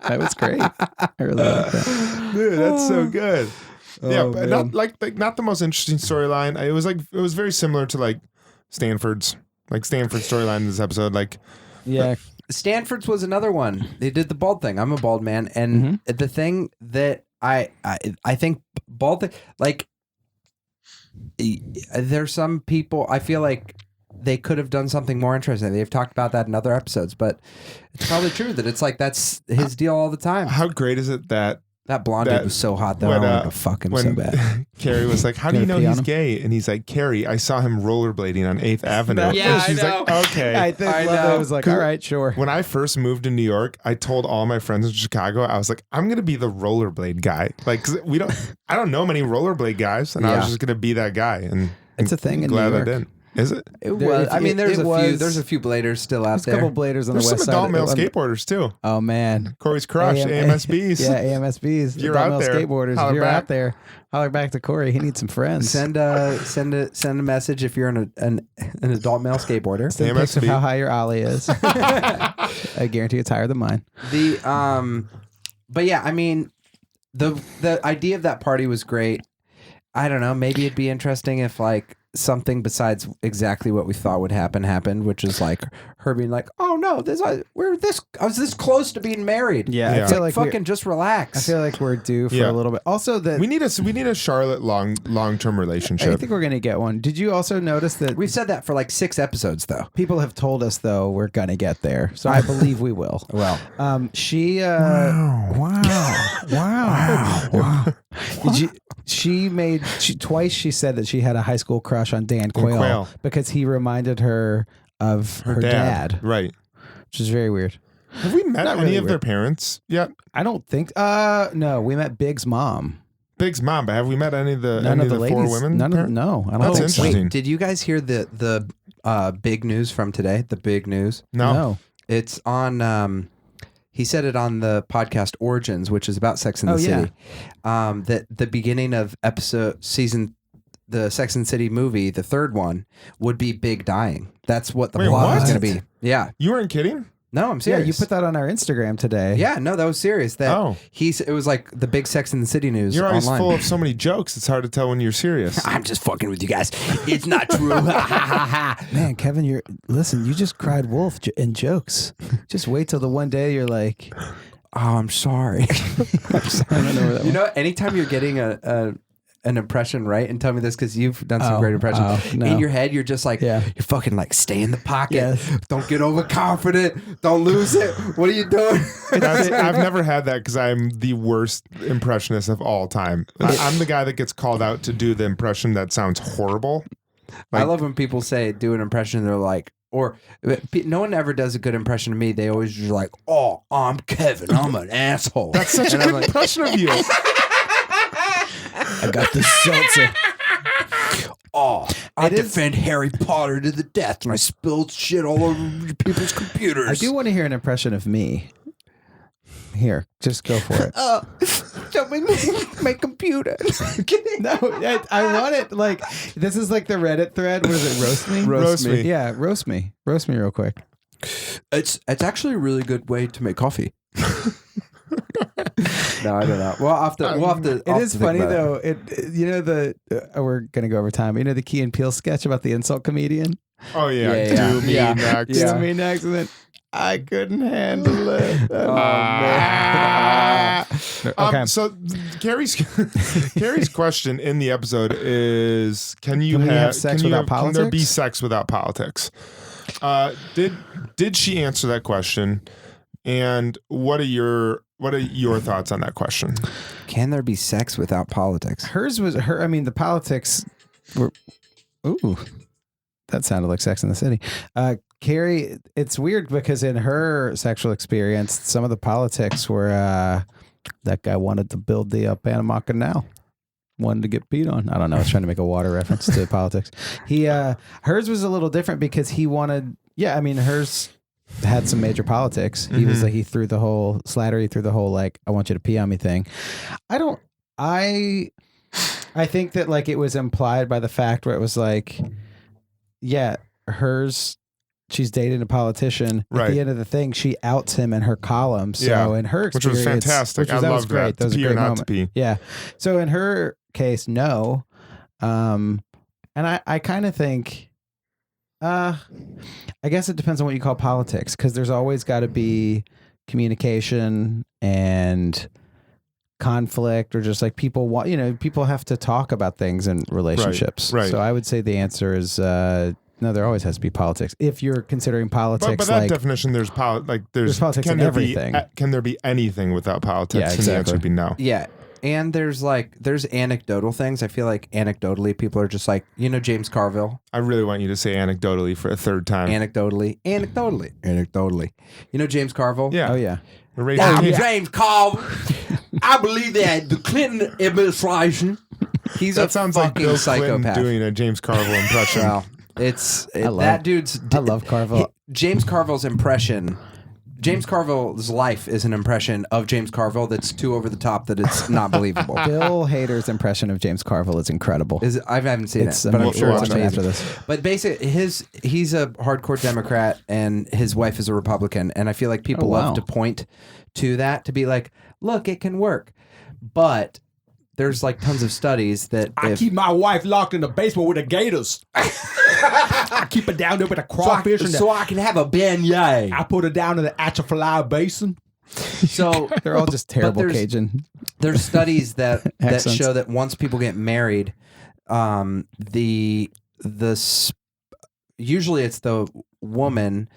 Speaker 3: That was great. I really like that.
Speaker 5: Dude, that's so good. Yeah, but
Speaker 3: man.
Speaker 5: not the most interesting storyline. It was very similar to like Stanford's storyline in this episode. Like,
Speaker 3: Yeah.
Speaker 4: Stanford's was another one. They did the bald thing. I'm a bald man, and the thing that I think bald thing, like, there's some people I feel like they could have done something more interesting. They've talked about that in other episodes, but it's probably true that it's like that's his deal all the time.
Speaker 5: how great is it that
Speaker 4: That blonde dude was so hot that I wanted to fuck him so bad.
Speaker 5: Carrie was like, how do you know
Speaker 3: pee on
Speaker 5: he's
Speaker 3: him?
Speaker 5: gay? And he's like, Carrie, I saw him rollerblading on 8th Avenue.
Speaker 4: Yeah,
Speaker 5: and she's
Speaker 4: I know.
Speaker 5: like, okay.
Speaker 3: I
Speaker 4: know.
Speaker 3: was like, all right, sure.
Speaker 5: When I first moved to New York, I told all my friends in Chicago, I was like, I'm going to be the rollerblade guy. Like, 'cause I don't know many rollerblade guys, and I was just going to be that guy. And
Speaker 3: It's a thing in
Speaker 5: glad
Speaker 3: New York.
Speaker 5: I didn't. Is it?
Speaker 4: It was. I mean, there's a few bladers still out
Speaker 3: There's a
Speaker 4: there.
Speaker 3: couple bladers on
Speaker 5: There's
Speaker 3: the
Speaker 5: some
Speaker 3: west side.
Speaker 5: adult male skateboarders too.
Speaker 3: Oh man,
Speaker 5: Corey's crush, AMSBs.
Speaker 3: Yeah, AMSBs.
Speaker 5: You're
Speaker 3: adult
Speaker 5: out
Speaker 3: male
Speaker 5: there.
Speaker 3: skateboarders.
Speaker 5: Holler
Speaker 3: If you're
Speaker 5: back.
Speaker 3: out there, holler back to Cory. He needs some friends.
Speaker 4: Send a message if you're an adult male skateboarder.
Speaker 3: Send pics of
Speaker 5: AMSB.
Speaker 3: how high your ollie is. I guarantee it's higher than mine.
Speaker 4: But yeah, I mean, the idea of that party was great. I don't know. Maybe it'd be interesting if like something besides exactly what we thought would happen happened, which is like her being like, "Oh no, I was this close to being married."
Speaker 3: Yeah,
Speaker 5: Yeah.
Speaker 3: I feel like
Speaker 4: fucking just relax.
Speaker 3: I feel like we're due for
Speaker 5: Yeah.
Speaker 3: a little bit. Also, that
Speaker 5: We need a Charlotte long-term
Speaker 3: I
Speaker 5: relationship.
Speaker 3: think we're gonna get one. Did you also notice that
Speaker 4: We've said that for like 6 episodes though.
Speaker 3: people have told us though we're gonna get there? So I believe we will.
Speaker 4: Well,
Speaker 3: She twice she said that she had a high school crush on Dan Quayle, because he reminded her of her dad,
Speaker 5: Right.
Speaker 3: which is very weird.
Speaker 5: Have we met
Speaker 3: Not
Speaker 5: any
Speaker 3: really
Speaker 5: of their
Speaker 3: weird.
Speaker 5: parents yet?
Speaker 3: I don't think. No, we met Big's mom.
Speaker 5: Big's mom, but have we met any of the
Speaker 3: None of the
Speaker 5: four
Speaker 3: ladies.
Speaker 5: women?
Speaker 3: None of
Speaker 5: parents?
Speaker 3: no. I don't
Speaker 5: That's
Speaker 3: think so.
Speaker 5: interesting.
Speaker 4: did you guys hear the big news from today? The big news.
Speaker 5: No.
Speaker 4: It's on. He said it on the podcast Origins, which is about Sex and the
Speaker 3: Oh, yeah.
Speaker 4: City. That the beginning of the Sex and the City movie, the third one, would be Big dying. That's what the
Speaker 5: Wait,
Speaker 4: plot was
Speaker 5: what?
Speaker 4: going to be. Yeah.
Speaker 5: You weren't kidding?
Speaker 4: No, I'm
Speaker 3: Yeah,
Speaker 4: serious.
Speaker 3: you put that on our Instagram today.
Speaker 4: Yeah, no, that was serious. That
Speaker 5: Oh.
Speaker 4: it was like the big Sex and the City news.
Speaker 5: You're always
Speaker 4: online.
Speaker 5: full of so many jokes. It's hard to tell when you're serious.
Speaker 4: I'm just fucking with you guys. It's not true.
Speaker 3: Man, Kevin, you just cried wolf in jokes. Just wait till the one day you're like,
Speaker 4: Oh, I'm sorry.
Speaker 3: I don't know where that
Speaker 4: You know, anytime you're getting an impression right, and tell me this because you've done some
Speaker 3: Oh,
Speaker 4: great impressions.
Speaker 3: oh, no.
Speaker 4: In your head, you're just like,
Speaker 3: Yeah.
Speaker 4: you're fucking like, stay in the pocket.
Speaker 3: Yes.
Speaker 4: Don't get overconfident. Don't lose it. What are you doing?
Speaker 5: I've never had that because I'm the worst impressionist of all time. I'm the guy that gets called out to do the impression that sounds horrible.
Speaker 4: I love when people say do an impression. And they're like, or no one ever does a good impression of me. They always just like, oh, I'm Kevin. I'm an asshole.
Speaker 5: That's such a
Speaker 4: And I'm
Speaker 5: good
Speaker 4: like,
Speaker 5: impression of you.
Speaker 3: I got the seltzer.
Speaker 4: oh, I
Speaker 3: It is-
Speaker 4: defend Harry Potter to the death, and I spilled shit all over people's computers.
Speaker 3: I do want to hear an impression of me. Here, just go for it.
Speaker 4: Don't make me my computer.
Speaker 3: No, I want it. Like, this is like the Reddit thread. What is it? Roast me?
Speaker 5: Roast me.
Speaker 3: Yeah, roast me. Roast me real quick.
Speaker 4: It's actually a really good way to make coffee. No, I don't know. We'll have to.
Speaker 3: It is funny though. You know we're gonna go over time. You know the Key and Peele sketch about the insult comedian.
Speaker 5: Oh yeah,
Speaker 4: Yeah.
Speaker 5: do me
Speaker 3: Yeah.
Speaker 5: next.
Speaker 3: Do me next, and then I couldn't handle it. Okay.
Speaker 5: So Carrie's question in the episode is: Can we
Speaker 3: have sex without
Speaker 5: Can there be
Speaker 3: politics?
Speaker 5: sex without politics? Did she answer that question? And what are your thoughts on that question?
Speaker 4: Can there be sex without politics?
Speaker 3: Hers was her. I mean, the politics were. Ooh, that sounded like Sex in the City. Carrie, it's weird because in her sexual experience, some of the politics were that guy wanted to build the Panama Canal. Wanted to get peed on. I don't know. I was trying to make a water reference to politics. Hers was a little different because he wanted. Yeah, I mean, hers had some major politics. He was like, Slattery threw the whole like, I want you to pee on me thing. I think that like it was implied by the fact where it was like, yeah, she's dating a politician. At
Speaker 5: Right.
Speaker 3: the end of the thing, she outs him in her column. So
Speaker 5: Yeah.
Speaker 3: in her
Speaker 5: Which
Speaker 3: experience,
Speaker 5: was fantastic. I
Speaker 3: that was
Speaker 5: loved
Speaker 3: great.
Speaker 5: that.
Speaker 3: That was
Speaker 5: To
Speaker 3: a
Speaker 5: pee or
Speaker 3: great
Speaker 5: not to
Speaker 3: moment.
Speaker 5: pee.
Speaker 3: Yeah. So in her case, no. And I kind of think, I guess it depends on what you call politics, because there's always got to be communication and conflict, or just like people have to talk about things in relationships.
Speaker 5: right.
Speaker 3: So I would say the answer is no, there always has to be politics. If you're considering politics,
Speaker 5: But that
Speaker 3: like
Speaker 5: definition, there's
Speaker 3: There's politics
Speaker 5: can
Speaker 3: in
Speaker 5: there
Speaker 3: everything.
Speaker 5: Can there be anything without politics?
Speaker 3: Yeah,
Speaker 5: And the answer
Speaker 3: exactly.
Speaker 5: would be no.
Speaker 4: Yeah. And there's anecdotal things. I feel like anecdotally, people are just like, James Carville.
Speaker 5: I really want you to say anecdotally for a third time.
Speaker 4: Anecdotally. James Carville?
Speaker 5: Yeah.
Speaker 3: oh yeah,
Speaker 5: Erase
Speaker 4: I'm
Speaker 5: it.
Speaker 4: James Carville. I believe that the Clinton administration. He's
Speaker 5: That
Speaker 4: a
Speaker 5: sounds like
Speaker 4: fucking
Speaker 5: Bill Clinton
Speaker 4: psychopath.
Speaker 5: doing a James Carville impression.
Speaker 4: Well, that dude's.
Speaker 3: I love Carville.
Speaker 4: James Carville's impression. James Carville's life is an impression of James Carville that's too over the top that it's not believable.
Speaker 3: Bill Hader's impression of James Carville is incredible.
Speaker 4: I haven't seen
Speaker 3: It's
Speaker 4: it, but I'm
Speaker 3: amazing.
Speaker 4: sure
Speaker 3: We'll
Speaker 4: it's
Speaker 3: watch it
Speaker 4: amazing.
Speaker 3: after this.
Speaker 4: But basically, he's a hardcore Democrat, and his wife is a Republican, and I feel like people
Speaker 3: Oh, wow.
Speaker 4: love to point to that to be like, look, it can work. But there's like tons of studies that
Speaker 3: I keep my wife locked in the basement with the gators. I keep her down there with the crawfish.
Speaker 4: so I can have a beignet.
Speaker 3: I put her down in the Atchafalaya Basin.
Speaker 4: So
Speaker 3: They're all just terrible
Speaker 4: there's-
Speaker 3: Cajun.
Speaker 4: There's studies that
Speaker 3: Accents.
Speaker 4: show that once people get married, usually it's the woman.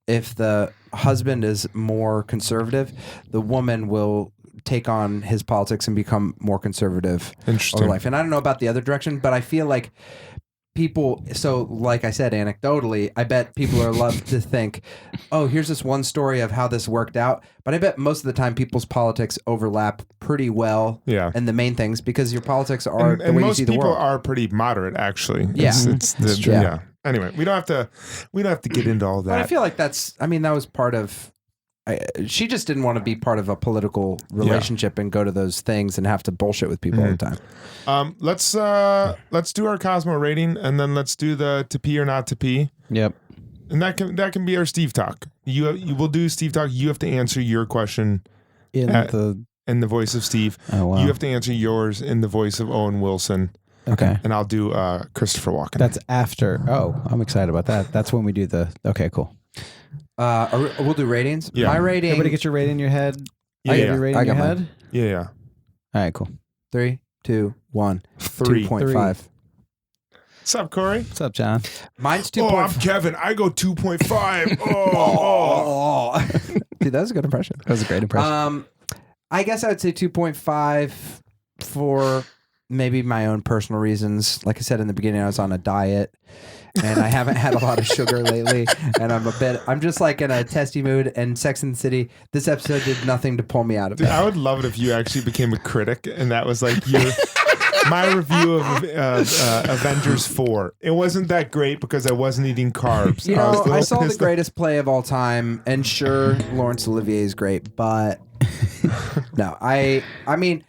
Speaker 4: If the husband is more conservative, the woman will take on his politics and become more conservative
Speaker 5: Interesting.
Speaker 4: over life. And I don't know about the other direction, but I feel like people, so like I said, anecdotally, I bet people are love to think, oh, here's this one story of how this worked out. But I bet most of the time people's politics overlap pretty well.
Speaker 5: Yeah.
Speaker 4: And the main things, because your politics are
Speaker 5: And
Speaker 4: the way you
Speaker 5: most
Speaker 4: see the
Speaker 5: people
Speaker 4: world.
Speaker 5: are pretty moderate, actually.
Speaker 4: Yeah.
Speaker 5: It's
Speaker 4: true.
Speaker 5: Yeah. Anyway, we don't have to get into all
Speaker 4: But I
Speaker 5: that.
Speaker 4: feel like that was part of. She just didn't want to be part of a political relationship and go to those things and have to bullshit with people all the time.
Speaker 5: Let's do our Cosmo rating, and then let's do the to pee or not to pee.
Speaker 3: Yep.
Speaker 5: And that can be our Steve talk. You will do Steve talk. You have to answer your question
Speaker 3: In
Speaker 5: in the voice of Steve.
Speaker 3: Oh, wow.
Speaker 5: You have to answer yours in the voice of Owen Wilson.
Speaker 3: Okay.
Speaker 5: And I'll do Christopher Walken.
Speaker 3: That's after. Oh, I'm excited about that. That's when we do the. Okay, cool.
Speaker 4: We'll do ratings.
Speaker 5: Yeah.
Speaker 4: My rating.
Speaker 3: Everybody get your rating in your head.
Speaker 5: Yeah,
Speaker 3: I get
Speaker 5: yeah.
Speaker 3: your rating
Speaker 4: I
Speaker 3: in your
Speaker 4: got
Speaker 3: head.
Speaker 4: mine.
Speaker 5: Yeah.
Speaker 3: All right, cool.
Speaker 4: 3, 2, 1.
Speaker 5: 3.
Speaker 4: 2.5.
Speaker 5: What's up, Cory?
Speaker 3: What's up, John?
Speaker 4: Mine's
Speaker 5: Oh, I'm
Speaker 4: 2.5.
Speaker 5: Kevin. I go 2.5. Oh.
Speaker 4: Dude, that was a good impression.
Speaker 3: That was a great impression.
Speaker 4: I guess I would say 2.5 for maybe my own personal reasons. Like I said in the beginning, I was on a diet and I haven't had a lot of sugar lately. And I'm just like in a testy mood. And Sex and the City, this episode did nothing to pull me out of
Speaker 5: Dude,
Speaker 4: it.
Speaker 5: I would love it if you actually became a critic and that was like your my review of Avengers 4. It wasn't that great because I wasn't eating carbs.
Speaker 4: You
Speaker 5: was a
Speaker 4: know,
Speaker 5: little
Speaker 4: I saw the
Speaker 5: pissed
Speaker 4: greatest play of all time, and sure, Laurence Olivier is great, but no, I mean,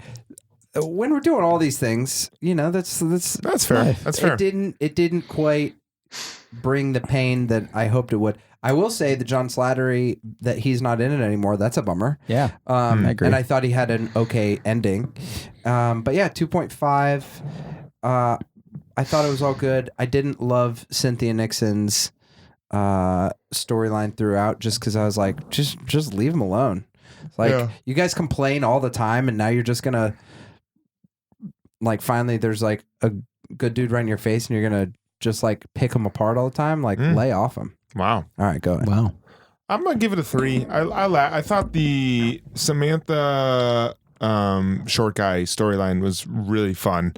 Speaker 4: when we're doing all these things, you know, that's
Speaker 5: That's fair. That's fair.
Speaker 4: It didn't quite bring the pain that I hoped it would. I will say the John Slattery, that he's not in it anymore. That's a bummer.
Speaker 3: Yeah, I agree.
Speaker 4: And I thought he had an okay ending. But yeah, 2.5. I thought it was all good. I didn't love Cynthia Nixon's storyline throughout, just because I was like, just leave him alone. Like,
Speaker 5: Yeah.
Speaker 4: you guys complain all the time, and now you're just gonna, like, finally there's like a good dude right in your face, and you're gonna just like pick him apart all the time. Like, lay off him.
Speaker 5: Wow.
Speaker 4: All right, go ahead.
Speaker 3: Wow.
Speaker 5: I'm gonna give it a 3. I thought the Samantha short guy storyline was really fun.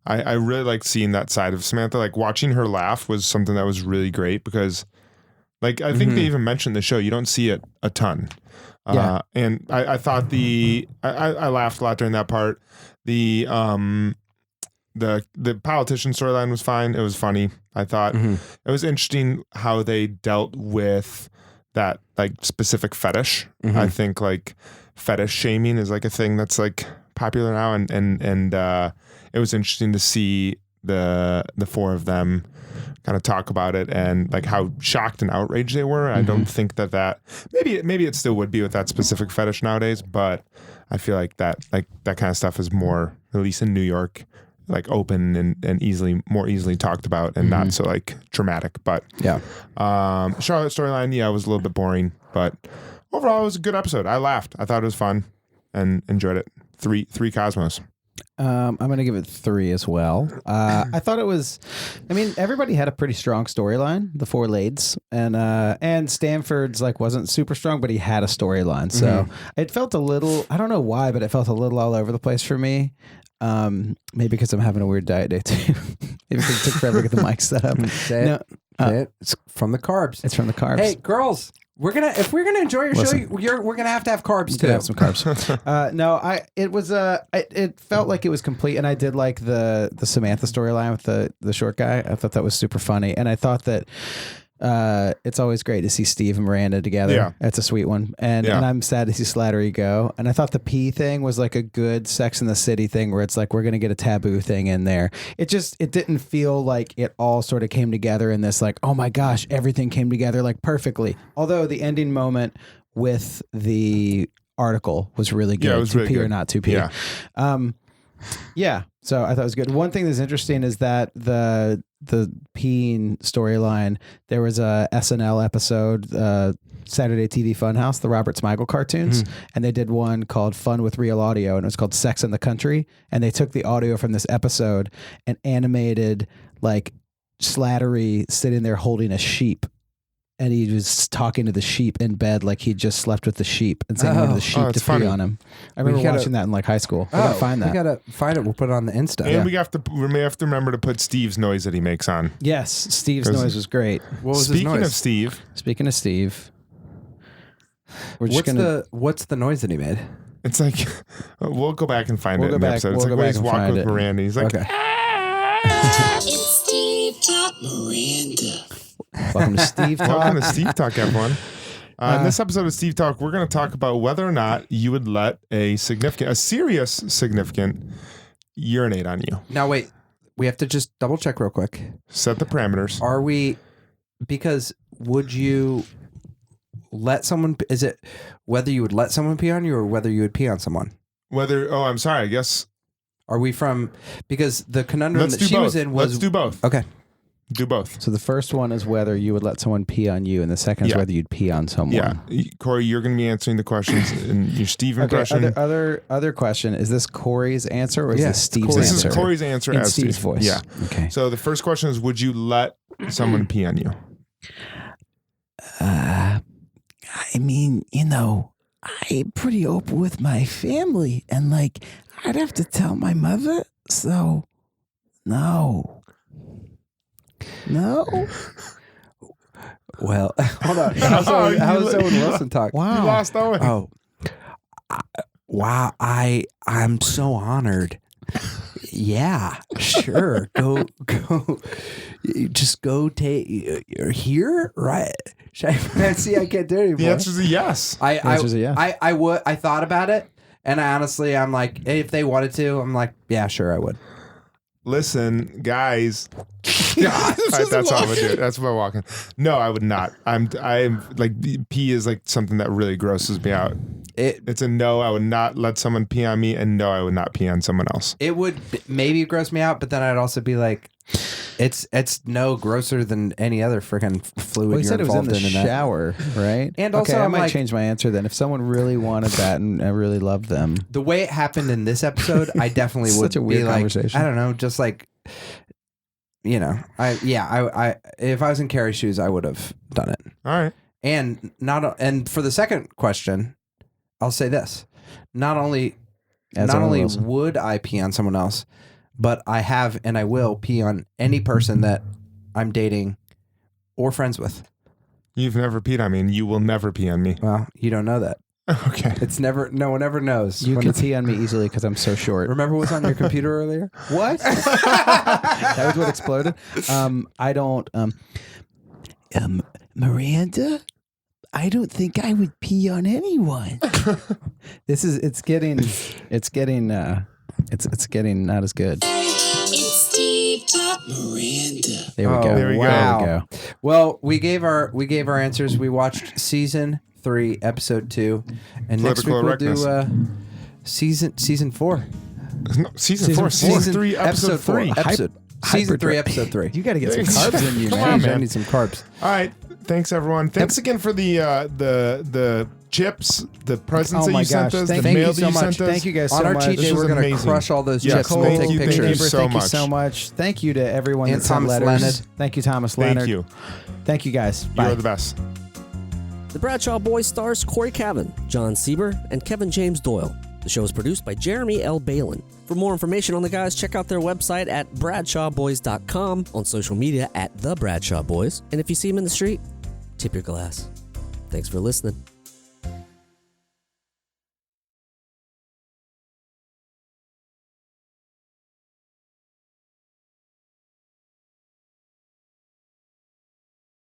Speaker 5: I really liked seeing that side of Samantha. Like watching her laugh was something that was really great because, like, I think they even mentioned the show. You don't see it a ton.
Speaker 3: Yeah.
Speaker 5: And I thought I laughed a lot during that part. The politician storyline was fine. It was funny. I thought it was interesting how they dealt with that like specific fetish. I think like fetish shaming is like a thing that's like popular now, and it was interesting to see the four of them kind of talk about it and like how shocked and outraged they were. I don't think that maybe it still would be with that specific fetish nowadays, but I feel like that kind of stuff is more, at least in New York, like open and more easily talked about and not so like dramatic. But
Speaker 4: Yeah.
Speaker 5: Charlotte storyline, yeah, was a little bit boring, but overall it was a good episode. I laughed. I thought it was fun and enjoyed it. Three Cosmos.
Speaker 3: I'm going to give it 3 as well. I thought it was, I mean, everybody had a pretty strong storyline, the 4 lades, and Stanford's like wasn't super strong, but he had a storyline. So it felt a little, I don't know why, but it felt a little all over the place for me. Maybe because I'm having a weird diet day too. Maybe because it took forever to get the mic set up.
Speaker 4: Say
Speaker 3: No,
Speaker 4: it. Say it. It's from the carbs.
Speaker 3: it's from the carbs.
Speaker 4: Hey, girls, if we're gonna enjoy your
Speaker 3: Listen.
Speaker 4: show, we're gonna have to have carbs
Speaker 3: You
Speaker 4: too.
Speaker 3: could have some carbs. No, it felt like it was complete, and I did like the Samantha storyline with the short guy. I thought that was super funny, and I thought that it's always great to see Steve and Miranda together.
Speaker 5: Yeah.
Speaker 3: That's a sweet one, and I'm sad to see Slattery go. And I thought the pee thing was like a good Sex and the City thing, where it's like we're gonna get a taboo thing in there. It didn't feel like it all sort of came together in this like, oh my gosh, everything came together like perfectly. Although the ending moment with the article was really good.
Speaker 5: Yeah, it was
Speaker 3: to
Speaker 5: really
Speaker 3: pee or
Speaker 5: good.
Speaker 3: not to pee.
Speaker 5: Yeah.
Speaker 3: Yeah. So I thought it was good. One thing that's interesting is that the peeing storyline, there was a SNL episode, Saturday TV Funhouse, the Robert Smigel cartoons, and they did one called Fun with Real Audio, and it was called Sex in the Country, and they took the audio from this episode and animated like Slattery sitting there holding a sheep, and he was talking to the sheep in bed like he just slept with the sheep and saying to the sheep to pee on him. I remember watching that in like high school. We gotta find that.
Speaker 4: We gotta find it. We'll put it on the Insta.
Speaker 5: And we may have to remember to put Steve's noise that he makes on.
Speaker 3: Yes, Steve's noise was great.
Speaker 4: What was
Speaker 5: Speaking
Speaker 4: his noise?
Speaker 5: of Steve,
Speaker 3: Speaking of Steve, we're just
Speaker 4: what's the noise that he made?
Speaker 5: it's like we'll go back and find it in the episode. It's
Speaker 3: we'll
Speaker 5: like
Speaker 3: go
Speaker 5: when
Speaker 3: back
Speaker 5: he's
Speaker 3: and
Speaker 5: walking
Speaker 3: find
Speaker 5: with
Speaker 3: it.
Speaker 5: Miranda. He's like,
Speaker 4: Okay.
Speaker 6: It's Steve Talk Miranda.
Speaker 3: Welcome to Steve Talk.
Speaker 5: welcome to Steve Talk, everyone. In this episode of Steve Talk, we're going to talk about whether or not you would let a serious significant urinate on you.
Speaker 4: Now wait, we have to just double check real quick.
Speaker 5: Set the parameters.
Speaker 4: Are we? Because would you let someone? Is it whether you would let someone pee on you or whether you would pee on someone?
Speaker 5: I'm sorry. I guess.
Speaker 4: Are we from? Because the conundrum
Speaker 5: Let's
Speaker 4: that
Speaker 5: do
Speaker 4: she
Speaker 5: both.
Speaker 4: was in was
Speaker 5: Let's do both.
Speaker 4: okay.
Speaker 5: Do both.
Speaker 3: So the first one is whether you would let someone pee on you, and the second is
Speaker 5: Yeah.
Speaker 3: whether you'd pee on someone.
Speaker 5: Yeah, Corey, you're going to be answering the questions in your Steve
Speaker 3: Okay.
Speaker 5: impression.
Speaker 3: Other question: is this Corey's answer or is
Speaker 4: Yeah,
Speaker 3: this Steve's
Speaker 4: Corey's
Speaker 3: answer?
Speaker 5: This is Corey's answer
Speaker 3: in
Speaker 5: as
Speaker 3: Steve's
Speaker 5: Steve.
Speaker 3: voice.
Speaker 5: Yeah.
Speaker 3: Okay.
Speaker 5: So the first question is: would you let someone pee on you?
Speaker 7: I mean, I'm pretty open with my family, and like, I'd have to tell my mother, so no.
Speaker 4: Well, hold on. How's Owen Wilson talk?
Speaker 5: You lost Owen.
Speaker 4: Oh, wow! I'm so honored. Yeah, sure. Go. Just go take. You're here, right? Should I see? I can't do it anymore.
Speaker 5: The answer is a yes.
Speaker 4: I
Speaker 3: answer's a yes.
Speaker 4: I would. I thought about it, and honestly, I'm like, if they wanted to, I'm like, yeah, sure, I would.
Speaker 5: Listen, guys. That's how I would do it. That's what I'm walking. No, I would not. I'm like pee is like something that really grosses me out. It's a no. I would not let someone pee on me, and no, I would not pee on someone else.
Speaker 4: It would maybe gross me out, but then I'd also be like, it's no grosser than any other freaking fluid
Speaker 3: Well, he
Speaker 4: you're
Speaker 3: said it was in
Speaker 4: involved
Speaker 3: the
Speaker 4: in that.
Speaker 3: shower, right?
Speaker 4: And also,
Speaker 3: okay, I
Speaker 4: I'm
Speaker 3: might
Speaker 4: like-
Speaker 3: change my answer then. If someone really wanted that and I really loved them,
Speaker 4: The way it happened in this episode, I definitely would
Speaker 3: Such a weird
Speaker 4: be like,
Speaker 3: conversation.
Speaker 4: I don't know, just like, I if I was in Carrie's shoes, I would have done it.
Speaker 5: All right.
Speaker 4: And for the second question, I'll say this: not only
Speaker 3: As
Speaker 4: not
Speaker 3: Owen
Speaker 4: only
Speaker 3: Wilson.
Speaker 4: would I pee on someone else, but I have and I will pee on any person that I'm dating or friends with.
Speaker 5: You've never peed on me, and you will never pee on me.
Speaker 4: Well, you don't know that.
Speaker 5: Okay.
Speaker 4: It's never. No one ever knows.
Speaker 3: you
Speaker 4: when
Speaker 3: can
Speaker 4: it's-
Speaker 3: pee on me easily because I'm so short.
Speaker 4: Remember what was on your computer earlier?
Speaker 3: What? That was what exploded. I don't.
Speaker 7: Miranda, I don't think I would pee on anyone.
Speaker 3: It's getting not as good.
Speaker 6: It's Steve Talk Miranda.
Speaker 3: There we
Speaker 4: Oh,
Speaker 3: go.
Speaker 5: there we go.
Speaker 4: wow.
Speaker 3: There we go.
Speaker 4: Well, we gave our answers. We watched season 3, episode 2, and next week
Speaker 5: Political
Speaker 4: we'll do season 4.
Speaker 5: No, season 4, season 3, episode 3.
Speaker 4: Season 3, episode 3.
Speaker 3: You got to get some carbs in you,
Speaker 5: Come
Speaker 3: man.
Speaker 5: on,
Speaker 4: I
Speaker 5: man.
Speaker 4: need some carbs.
Speaker 5: All right. Thanks, everyone. Thanks again for the chips, the presents
Speaker 3: Oh
Speaker 5: that
Speaker 3: my
Speaker 5: you sent
Speaker 3: gosh.
Speaker 5: us,
Speaker 3: Thank
Speaker 5: the
Speaker 3: you
Speaker 5: mail
Speaker 4: so
Speaker 5: that you
Speaker 4: much.
Speaker 5: sent us.
Speaker 3: Thank you guys so
Speaker 4: On our
Speaker 3: much.
Speaker 4: cheat
Speaker 5: This
Speaker 4: day,
Speaker 5: was
Speaker 4: we're going to
Speaker 5: amazing.
Speaker 4: crush all those
Speaker 5: Yes,
Speaker 4: chips. and we'll
Speaker 5: thank
Speaker 4: take
Speaker 5: you,
Speaker 4: pictures.
Speaker 5: thank you so
Speaker 3: Thank you
Speaker 5: much.
Speaker 3: so much. Thank you to everyone
Speaker 4: And
Speaker 3: that sent
Speaker 4: Thomas
Speaker 3: letters.
Speaker 4: Leonard.
Speaker 3: Thank you, Thomas Leonard.
Speaker 5: Thank you.
Speaker 3: Thank you, guys. Bye.
Speaker 5: You're the best.
Speaker 1: The Bradshaw Boys stars Cory Cavin, Jon Sieber, and Kevin James Doyle. The show is produced by Jeremy L. Balon. For more information on the guys, check out their website at bradshawboys.com, on social media at The Bradshaw Boys, and if you see them in the street, tip your glass. Thanks for listening.